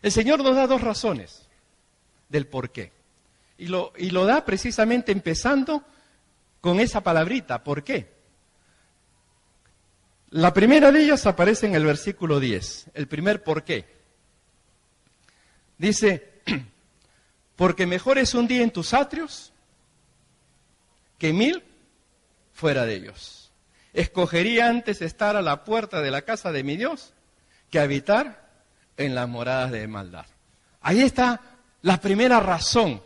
El Señor nos da dos razones del por qué. Y lo da precisamente empezando con esa palabrita, ¿por qué? La primera de ellas aparece en el versículo 10, el primer por qué. Dice, porque mejor es un día en tus atrios que 1000 fuera de ellos. Escogería antes estar a la puerta de la casa de mi Dios que habitar en las moradas de maldad. Ahí está la primera razón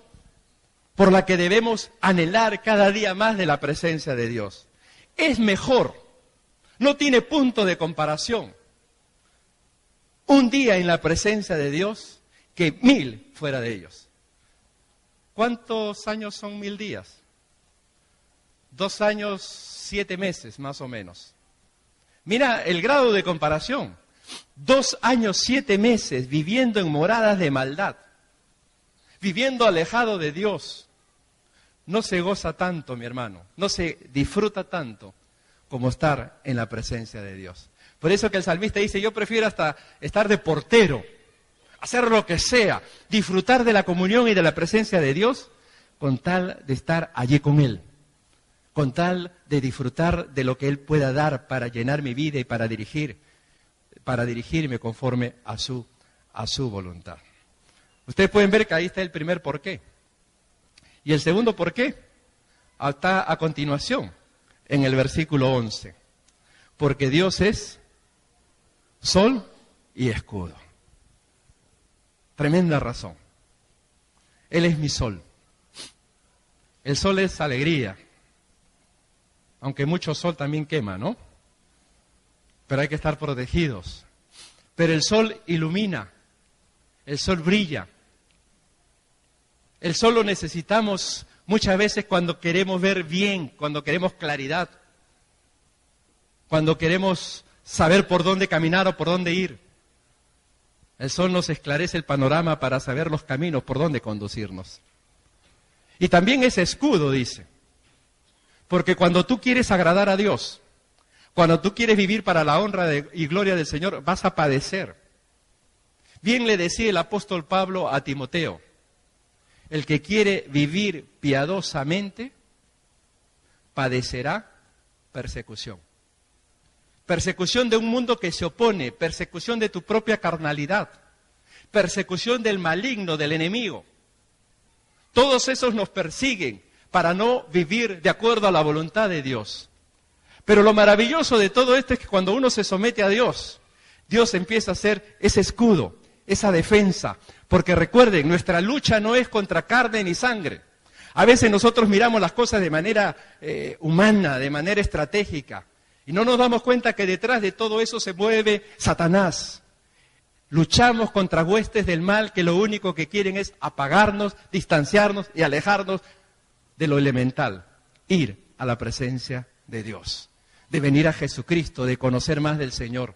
por la que debemos anhelar cada día más de la presencia de Dios. Es mejor, no tiene punto de comparación, un día en la presencia de Dios que 1000 fuera de ellos. ¿Cuántos años son 1000 días? 2 años, 7 meses, más o menos. Mira el grado de comparación. 2 años, 7 meses viviendo en moradas de maldad, viviendo alejado de Dios. No se goza tanto, mi hermano, no se disfruta tanto como estar en la presencia de Dios. Por eso que el salmista dice, yo prefiero hasta estar de portero, hacer lo que sea, disfrutar de la comunión y de la presencia de Dios, con tal de estar allí con Él, con tal de disfrutar de lo que Él pueda dar para llenar mi vida y para dirigirme conforme a su voluntad. Ustedes pueden ver que ahí está el primer por qué. Y el segundo por qué, está a continuación, en el versículo 11. Porque Dios es sol y escudo. Tremenda razón. Él es mi sol. El sol es alegría. Aunque mucho sol también quema, ¿no? Pero hay que estar protegidos. Pero el sol ilumina. El sol brilla. El sol lo necesitamos muchas veces cuando queremos ver bien, cuando queremos claridad, cuando queremos saber por dónde caminar o por dónde ir. El sol nos esclarece el panorama para saber los caminos, por dónde conducirnos. Y también es escudo, dice. Porque cuando tú quieres agradar a Dios, cuando tú quieres vivir para la honra y gloria del Señor, vas a padecer. Bien le decía el apóstol Pablo a Timoteo, el que quiere vivir piadosamente, padecerá persecución. Persecución de un mundo que se opone, persecución de tu propia carnalidad, persecución del maligno, del enemigo. Todos esos nos persiguen para no vivir de acuerdo a la voluntad de Dios. Pero lo maravilloso de todo esto es que cuando uno se somete a Dios, Dios empieza a hacer ese escudo, esa defensa. Porque recuerden, nuestra lucha no es contra carne ni sangre. A veces nosotros miramos las cosas de manera humana, de manera estratégica. Y no nos damos cuenta que detrás de todo eso se mueve Satanás. Luchamos contra huestes del mal que lo único que quieren es apagarnos, distanciarnos y alejarnos de lo elemental. Ir a la presencia de Dios, de venir a Jesucristo, de conocer más del Señor.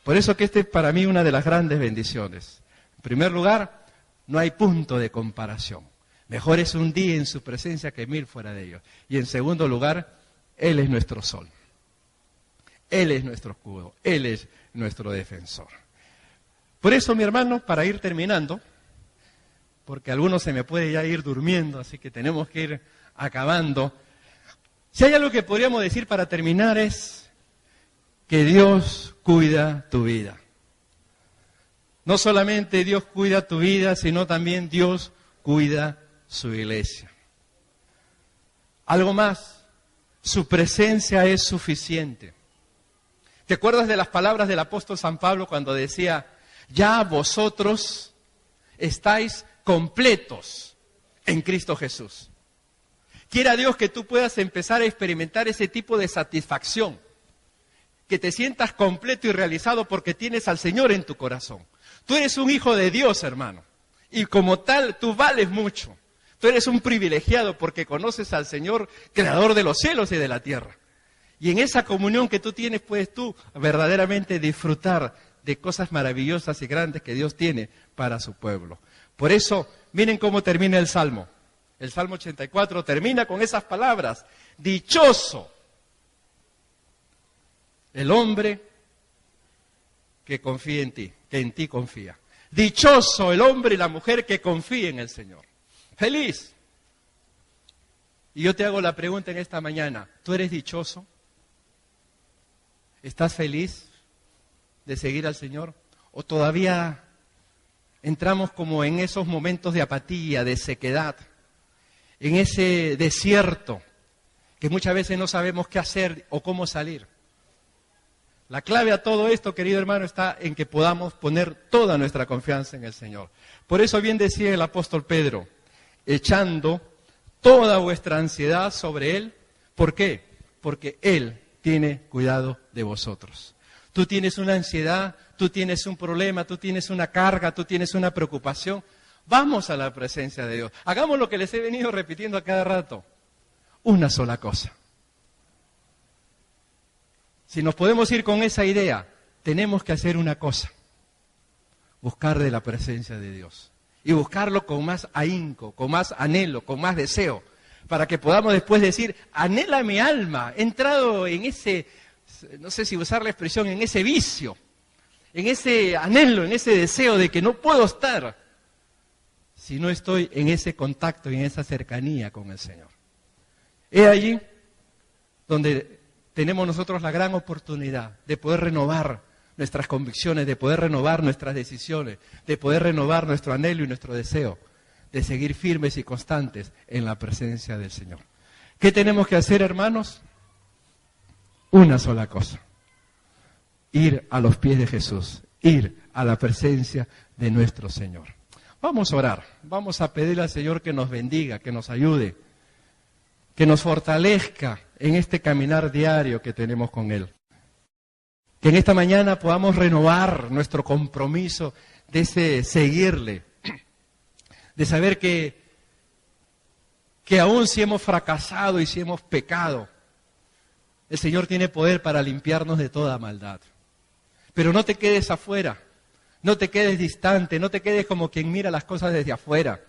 Por eso que es para mí una de las grandes bendiciones. En primer lugar, no hay punto de comparación. Mejor es un día en su presencia que 1000 fuera de ellos. Y en segundo lugar, Él es nuestro sol. Él es nuestro escudo. Él es nuestro defensor. Por eso, mi hermano, para ir terminando, porque algunos se me puede ya ir durmiendo, así que tenemos que ir acabando. Si hay algo que podríamos decir para terminar es que Dios cuida tu vida. No solamente Dios cuida tu vida, sino también Dios cuida su iglesia. Algo más, su presencia es suficiente. ¿Te acuerdas de las palabras del apóstol San Pablo cuando decía, ya vosotros estáis completos en Cristo Jesús? Quiera Dios que tú puedas empezar a experimentar ese tipo de satisfacción, que te sientas completo y realizado porque tienes al Señor en tu corazón. Tú eres un hijo de Dios, hermano, y como tal tú vales mucho. Tú eres un privilegiado porque conoces al Señor, creador de los cielos y de la tierra. Y en esa comunión que tú tienes, puedes tú verdaderamente disfrutar de cosas maravillosas y grandes que Dios tiene para su pueblo. Por eso, miren cómo termina el Salmo. El Salmo 84 termina con esas palabras. Dichoso el hombre que confía en ti, que en ti confía. Dichoso el hombre y la mujer que confía en el Señor. Feliz. Y yo te hago la pregunta en esta mañana. ¿Tú eres dichoso? ¿Estás feliz de seguir al Señor? ¿O todavía entramos como en esos momentos de apatía, de sequedad, en ese desierto que muchas veces no sabemos qué hacer o cómo salir? La clave a todo esto, querido hermano, está en que podamos poner toda nuestra confianza en el Señor. Por eso bien decía el apóstol Pedro, echando toda vuestra ansiedad sobre Él. ¿Por qué? Porque Él tiene cuidado de vosotros. Tú tienes una ansiedad, tú tienes un problema, tú tienes una carga, tú tienes una preocupación. Vamos a la presencia de Dios. Hagamos lo que les he venido repitiendo a cada rato. Una sola cosa. Si nos podemos ir con esa idea, tenemos que hacer una cosa. Buscar de la presencia de Dios. Y buscarlo con más ahínco, con más anhelo, con más deseo. Para que podamos después decir, anhela mi alma, he entrado en ese, no sé si usar la expresión, en ese vicio, en ese anhelo, en ese deseo de que no puedo estar si no estoy en ese contacto y en esa cercanía con el Señor. He allí donde tenemos nosotros la gran oportunidad de poder renovar nuestras convicciones, de poder renovar nuestras decisiones, de poder renovar nuestro anhelo y nuestro deseo de seguir firmes y constantes en la presencia del Señor. ¿Qué tenemos que hacer, hermanos? Una sola cosa. Ir a los pies de Jesús, ir a la presencia de nuestro Señor. Vamos a orar, vamos a pedirle al Señor que nos bendiga, que nos ayude, que nos fortalezca en este caminar diario que tenemos con Él. Que en esta mañana podamos renovar nuestro compromiso de ese seguirle, de saber que aún si hemos fracasado y si hemos pecado, el Señor tiene poder para limpiarnos de toda maldad. Pero no te quedes afuera, no te quedes distante, no te quedes como quien mira las cosas desde afuera.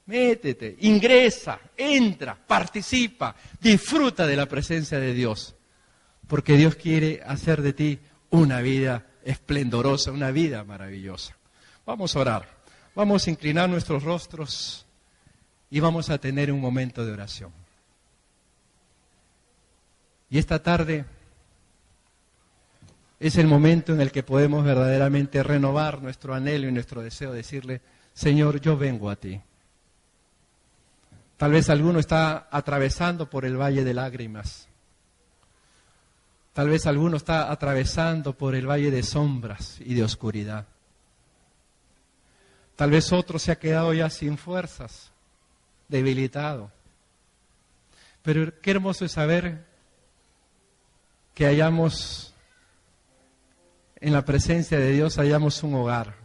Métete, ingresa, entra, participa, disfruta de la presencia de Dios. Porque Dios quiere hacer de ti una vida esplendorosa, una vida maravillosa. Vamos a orar, vamos a inclinar nuestros rostros y vamos a tener un momento de oración. Y esta tarde es el momento en el que podemos verdaderamente renovar nuestro anhelo y nuestro deseo, decirle, Señor, yo vengo a ti. Tal vez alguno está atravesando por el valle de lágrimas. Tal vez alguno está atravesando por el valle de sombras y de oscuridad. Tal vez otro se ha quedado ya sin fuerzas, debilitado. Pero qué hermoso es saber que hayamos, en la presencia de Dios, hayamos un hogar.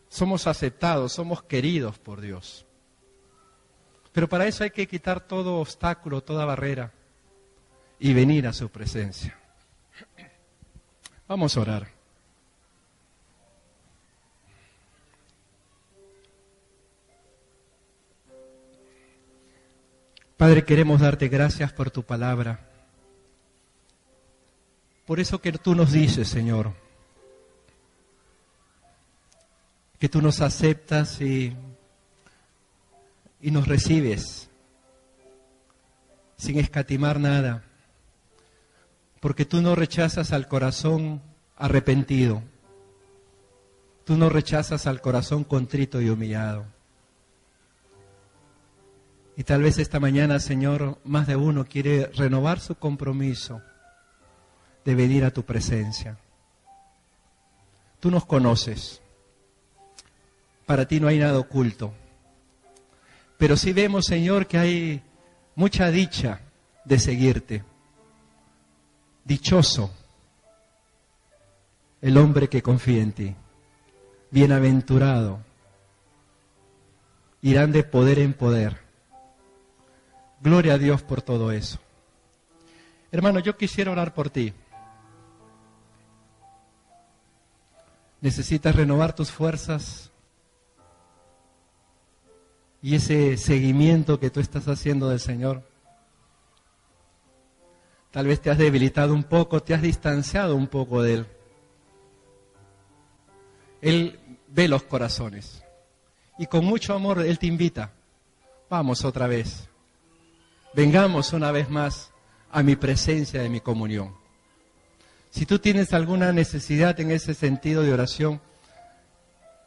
Somos aceptados, somos queridos por Dios. Pero para eso hay que quitar todo obstáculo, toda barrera y venir a su presencia. Vamos a orar. Padre, queremos darte gracias por tu palabra. Por eso que tú nos dices, Señor, que tú nos aceptas y nos recibes sin escatimar nada, porque tú no rechazas al corazón arrepentido, tú no rechazas al corazón contrito y humillado. Y tal vez esta mañana, Señor, más de uno quiere renovar su compromiso de venir a tu presencia. Tú nos conoces, para ti no hay nada oculto. Pero sí vemos, Señor, que hay mucha dicha de seguirte. Dichoso el hombre que confía en ti. Bienaventurado. Irán de poder en poder. Gloria a Dios por todo eso. Hermano, yo quisiera orar por ti. Necesitas renovar tus fuerzas. Y ese seguimiento que tú estás haciendo del Señor, tal vez te has debilitado un poco, te has distanciado un poco de Él. Él ve los corazones y con mucho amor Él te invita, vamos otra vez, vengamos una vez más a mi presencia de mi comunión. Si tú tienes alguna necesidad en ese sentido de oración,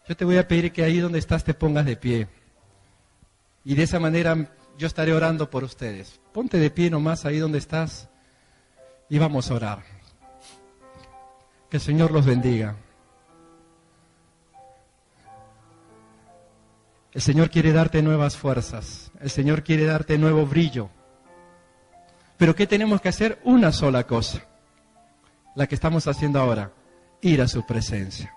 yo te voy a pedir que ahí donde estás te pongas de pie. Y de esa manera yo estaré orando por ustedes. Ponte de pie nomás ahí donde estás y vamos a orar. Que el Señor los bendiga. El Señor quiere darte nuevas fuerzas. El Señor quiere darte nuevo brillo. Pero ¿qué tenemos que hacer? Una sola cosa. La que estamos haciendo ahora. Ir a su presencia.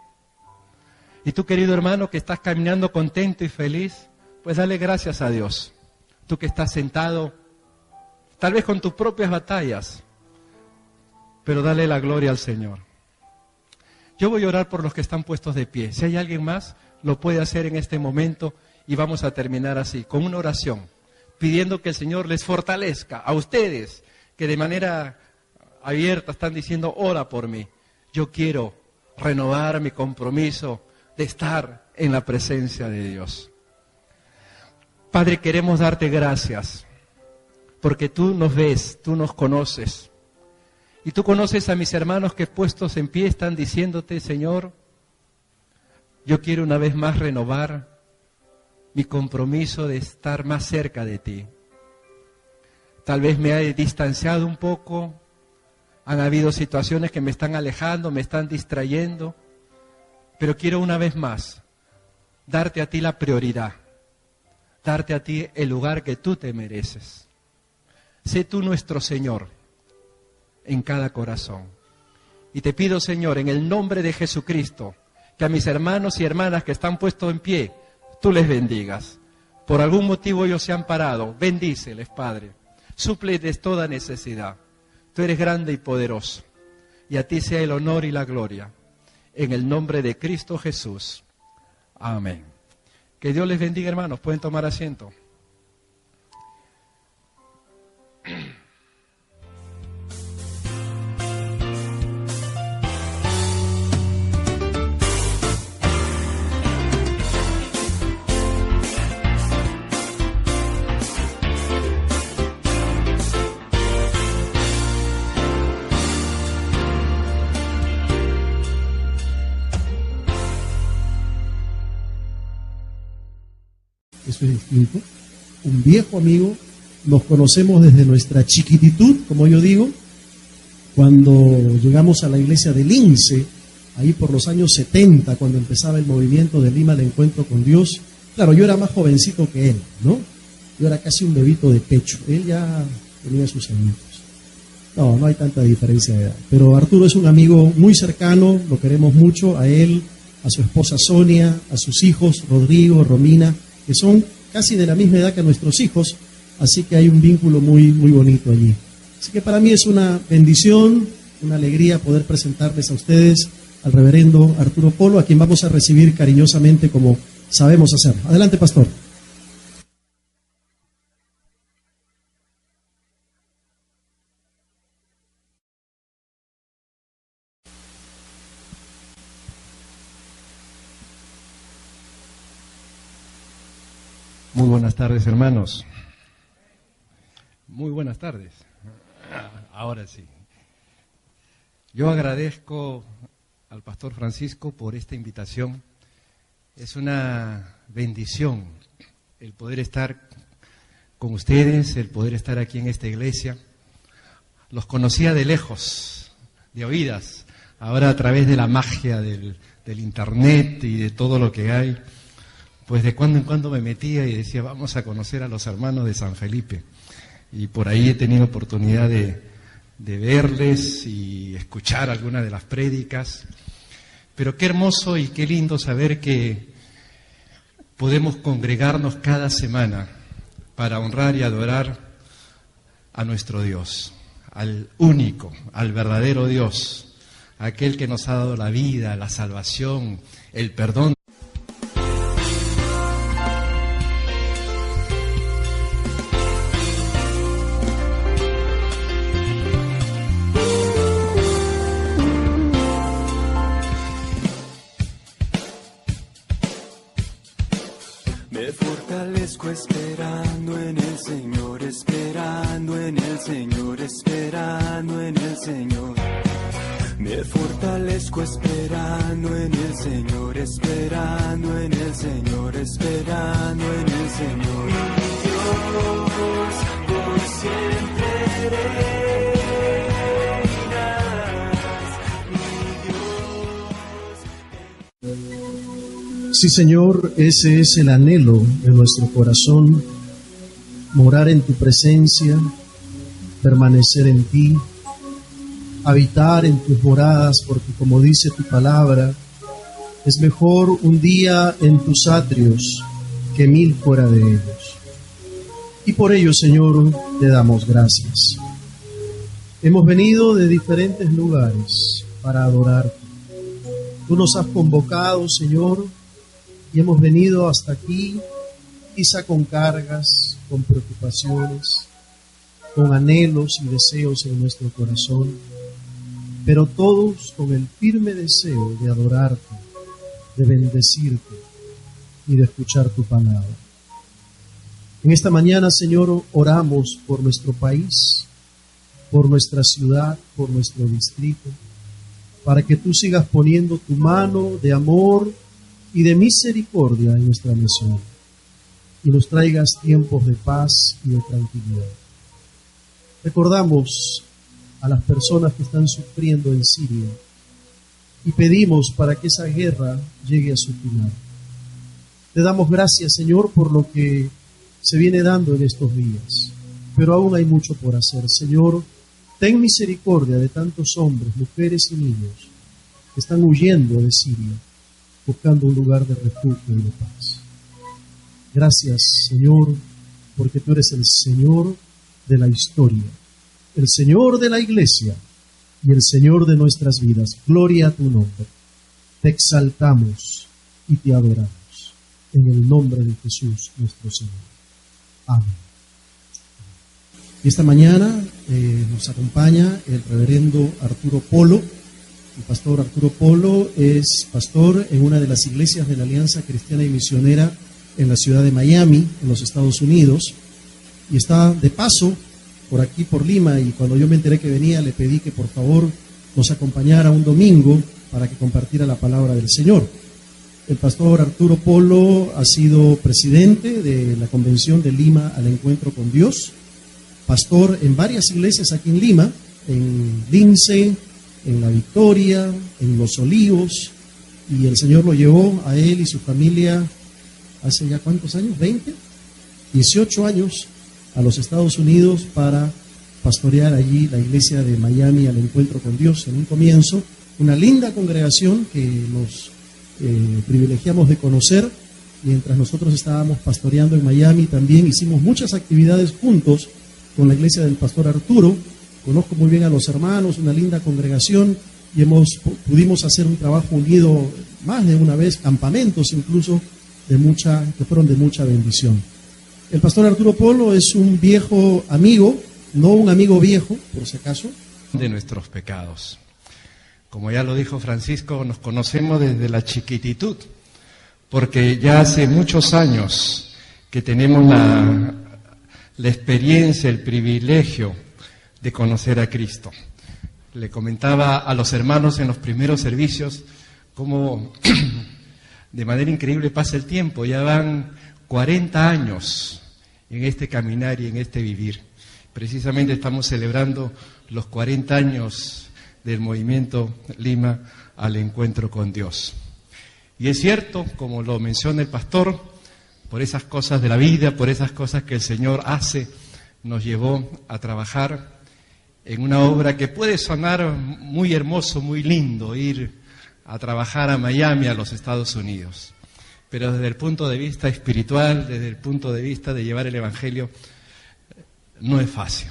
Y tú, querido hermano, que estás caminando contento y feliz, pues dale gracias a Dios. Tú que estás sentado, tal vez con tus propias batallas, pero dale la gloria al Señor. Yo voy a orar por los que están puestos de pie. Si hay alguien más, lo puede hacer en este momento y vamos a terminar así, con una oración, pidiendo que el Señor les fortalezca a ustedes, que de manera abierta están diciendo, ora por mí. Yo quiero renovar mi compromiso de estar en la presencia de Dios. Padre, queremos darte gracias, porque tú nos ves, tú nos conoces. Y tú conoces a mis hermanos que puestos en pie están diciéndote, Señor, yo quiero una vez más renovar mi compromiso de estar más cerca de ti. Tal vez me he distanciado un poco, han habido situaciones que me están alejando, me están distrayendo, pero quiero una vez más darte a ti la prioridad, darte a ti el lugar que tú te mereces. Sé tú nuestro Señor en cada corazón. Y te pido, Señor, en el nombre de Jesucristo, que a mis hermanos y hermanas que están puestos en pie, tú les bendigas. Por algún motivo ellos se han parado, bendíceles, Padre. Súpleles toda necesidad. Tú eres grande y poderoso. Y a ti sea el honor y la gloria. En el nombre de Cristo Jesús. Amén. Que Dios les bendiga, hermanos. Pueden tomar asiento. Eso es distinto. Un viejo amigo, nos conocemos desde nuestra chiquititud, como yo digo, cuando llegamos a la iglesia del Lince, ahí por los años 70, cuando empezaba el movimiento de Lima, el encuentro con Dios. Claro, yo era más jovencito que él, ¿no? Yo era casi un bebito de pecho, él ya tenía sus añitos. No hay tanta diferencia de edad. Pero Arturo es un amigo muy cercano, lo queremos mucho, a él, a su esposa Sonia, a sus hijos, Rodrigo, Romina, que son casi de la misma edad que nuestros hijos, así que hay un vínculo muy, muy bonito allí. Así que para mí es una bendición, una alegría poder presentarles a ustedes al reverendo Arturo Polo, a quien vamos a recibir cariñosamente como sabemos hacerlo. Adelante, pastor. Muy buenas tardes, hermanos. Muy buenas tardes. Ahora sí. Yo agradezco al pastor Francisco por esta invitación. Es una bendición el poder estar con ustedes, el poder estar aquí en esta iglesia. Los conocía de lejos, de oídas. Ahora a través de la magia del internet y de todo lo que hay, pues de cuando en cuando me metía y decía, vamos a conocer a los hermanos de San Felipe. Y por ahí he tenido oportunidad de verles y escuchar algunas de las prédicas. Pero qué hermoso y qué lindo saber que podemos congregarnos cada semana para honrar y adorar a nuestro Dios, al único, al verdadero Dios, aquel que nos ha dado la vida, la salvación, el perdón. Me fortalezco esperando en el Señor, esperando en el Señor, esperando en el Señor. Me fortalezco esperando en el Señor, esperando en el Señor, esperando en el Señor. Mi Dios, por siempre reinas, mi Dios. Sí, Señor, ese es el anhelo de nuestro corazón, morar en tu presencia, permanecer en ti, habitar en tus moradas, porque como dice tu palabra, es mejor un día en tus atrios que 1000 fuera de ellos. Y por ello, Señor, te damos gracias. Hemos venido de diferentes lugares para adorarte. Tú nos has convocado, Señor, y hemos venido hasta aquí, quizá con cargas, con preocupaciones, con anhelos y deseos en nuestro corazón, pero todos con el firme deseo de adorarte, de bendecirte y de escuchar tu palabra. En esta mañana, Señor, oramos por nuestro país, por nuestra ciudad, por nuestro distrito, para que tú sigas poniendo tu mano de amor y de misericordia en nuestra nación, y nos traigas tiempos de paz y de tranquilidad. Recordamos a las personas que están sufriendo en Siria y pedimos para que esa guerra llegue a su final. Te damos gracias, Señor, por lo que se viene dando en estos días, pero aún hay mucho por hacer. Señor, ten misericordia de tantos hombres, mujeres y niños que están huyendo de Siria, buscando un lugar de refugio y de paz. Gracias, Señor, porque tú eres el Señor de la historia, el Señor de la iglesia y el Señor de nuestras vidas. Gloria a tu nombre. Te exaltamos y te adoramos. En el nombre de Jesús, nuestro Señor. Amén. Y esta mañana nos acompaña el reverendo Arturo Polo. El pastor Arturo Polo es pastor en una de las iglesias de la Alianza Cristiana y Misionera en la ciudad de Miami, en los Estados Unidos. Y está de paso por aquí, por Lima, y cuando yo me enteré que venía, le pedí que por favor nos acompañara un domingo para que compartiera la palabra del Señor. El pastor Arturo Polo ha sido presidente de la Convención de Lima al Encuentro con Dios, pastor en varias iglesias aquí en Lima, en Lince, en La Victoria, en Los Olivos, y el Señor lo llevó a él y su familia hace ya ¿cuántos años? ¿20? 18 años a los Estados Unidos para pastorear allí la iglesia de Miami al Encuentro con Dios. En un comienzo, una linda congregación que nos privilegiamos de conocer. Mientras nosotros estábamos pastoreando en Miami, también hicimos muchas actividades juntos con la iglesia del pastor Arturo. Conozco muy bien a los hermanos, una linda congregación, y pudimos hacer un trabajo unido más de una vez, campamentos incluso que fueron de mucha bendición. El pastor Arturo Polo es un viejo amigo, no un amigo viejo, por si acaso, de nuestros pecados. Como ya lo dijo Francisco, nos conocemos desde la chiquititud, porque ya hace muchos años que tenemos la experiencia, el privilegio de conocer a Cristo. Le comentaba a los hermanos en los primeros servicios cómo de manera increíble pasa el tiempo. Ya van 40 años en este caminar y en este vivir. Precisamente estamos celebrando los 40 años del movimiento Lima al Encuentro con Dios. Y es cierto, como lo menciona el pastor, por esas cosas de la vida, por esas cosas que el Señor hace, nos llevó a trabajar en una obra que puede sonar muy hermoso, muy lindo, ir a trabajar a Miami, a los Estados Unidos. Pero desde el punto de vista espiritual, desde el punto de vista de llevar el Evangelio, no es fácil.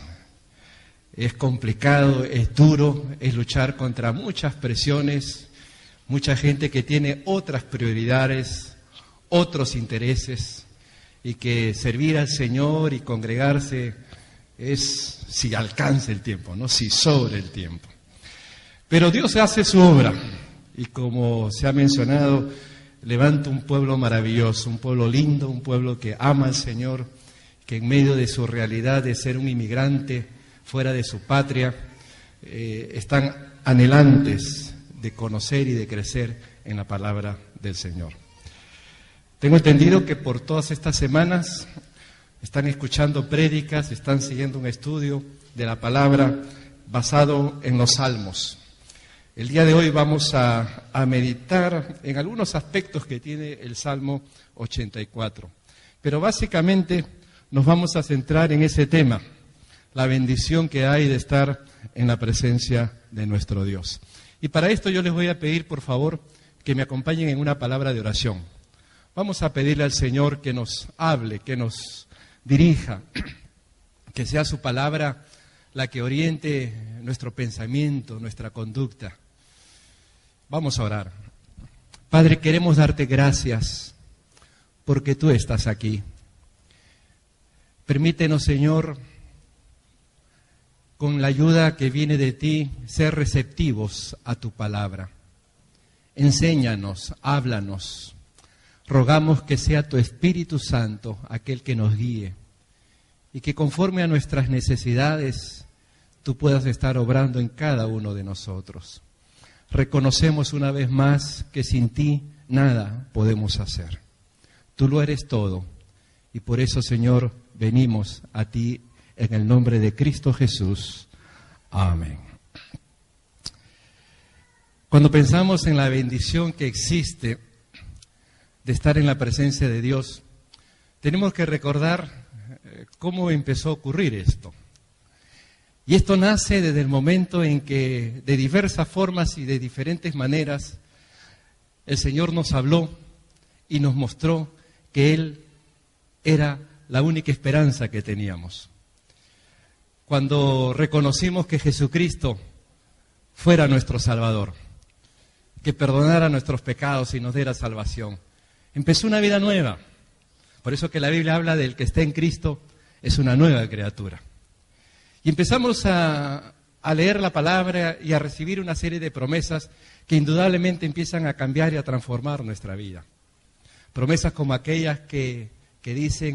Es complicado, es duro, es luchar contra muchas presiones, mucha gente que tiene otras prioridades, otros intereses, y que servir al Señor y congregarse es si alcanza el tiempo, no si sobre el tiempo. Pero Dios hace su obra, y como se ha mencionado, levanta un pueblo maravilloso, un pueblo lindo, un pueblo que ama al Señor, que en medio de su realidad de ser un inmigrante fuera de su patria, están anhelantes de conocer y de crecer en la palabra del Señor. Tengo entendido que por todas estas semanas están escuchando prédicas, están siguiendo un estudio de la palabra basado en los salmos. El día de hoy vamos a meditar en algunos aspectos que tiene el Salmo 84. Pero básicamente nos vamos a centrar en ese tema, la bendición que hay de estar en la presencia de nuestro Dios. Y para esto yo les voy a pedir, por favor, que me acompañen en una palabra de oración. Vamos a pedirle al Señor que nos hable, que nos dirija, que sea su palabra la que oriente nuestro pensamiento, nuestra conducta. Vamos a orar. Padre, queremos darte gracias porque tú estás aquí. Permítenos, Señor, con la ayuda que viene de ti, ser receptivos a tu palabra. Enséñanos, háblanos. Rogamos que sea tu Espíritu Santo aquel que nos guíe y que conforme a nuestras necesidades tú puedas estar obrando en cada uno de nosotros. Reconocemos una vez más que sin ti nada podemos hacer. Tú lo eres todo y por eso, Señor, venimos a ti en el nombre de Cristo Jesús. Amén. Cuando pensamos en la bendición que existe de estar en la presencia de Dios, tenemos que recordar cómo empezó a ocurrir esto. Y esto nace desde el momento en que, de diversas formas y de diferentes maneras, el Señor nos habló y nos mostró que Él era la única esperanza que teníamos. Cuando reconocimos que Jesucristo fuera nuestro Salvador, que perdonara nuestros pecados y nos diera salvación, empezó una vida nueva. Por eso que la Biblia habla del que está en Cristo es una nueva criatura. Y empezamos a leer la palabra y a recibir una serie de promesas que indudablemente empiezan a cambiar y a transformar nuestra vida. Promesas como aquellas que dicen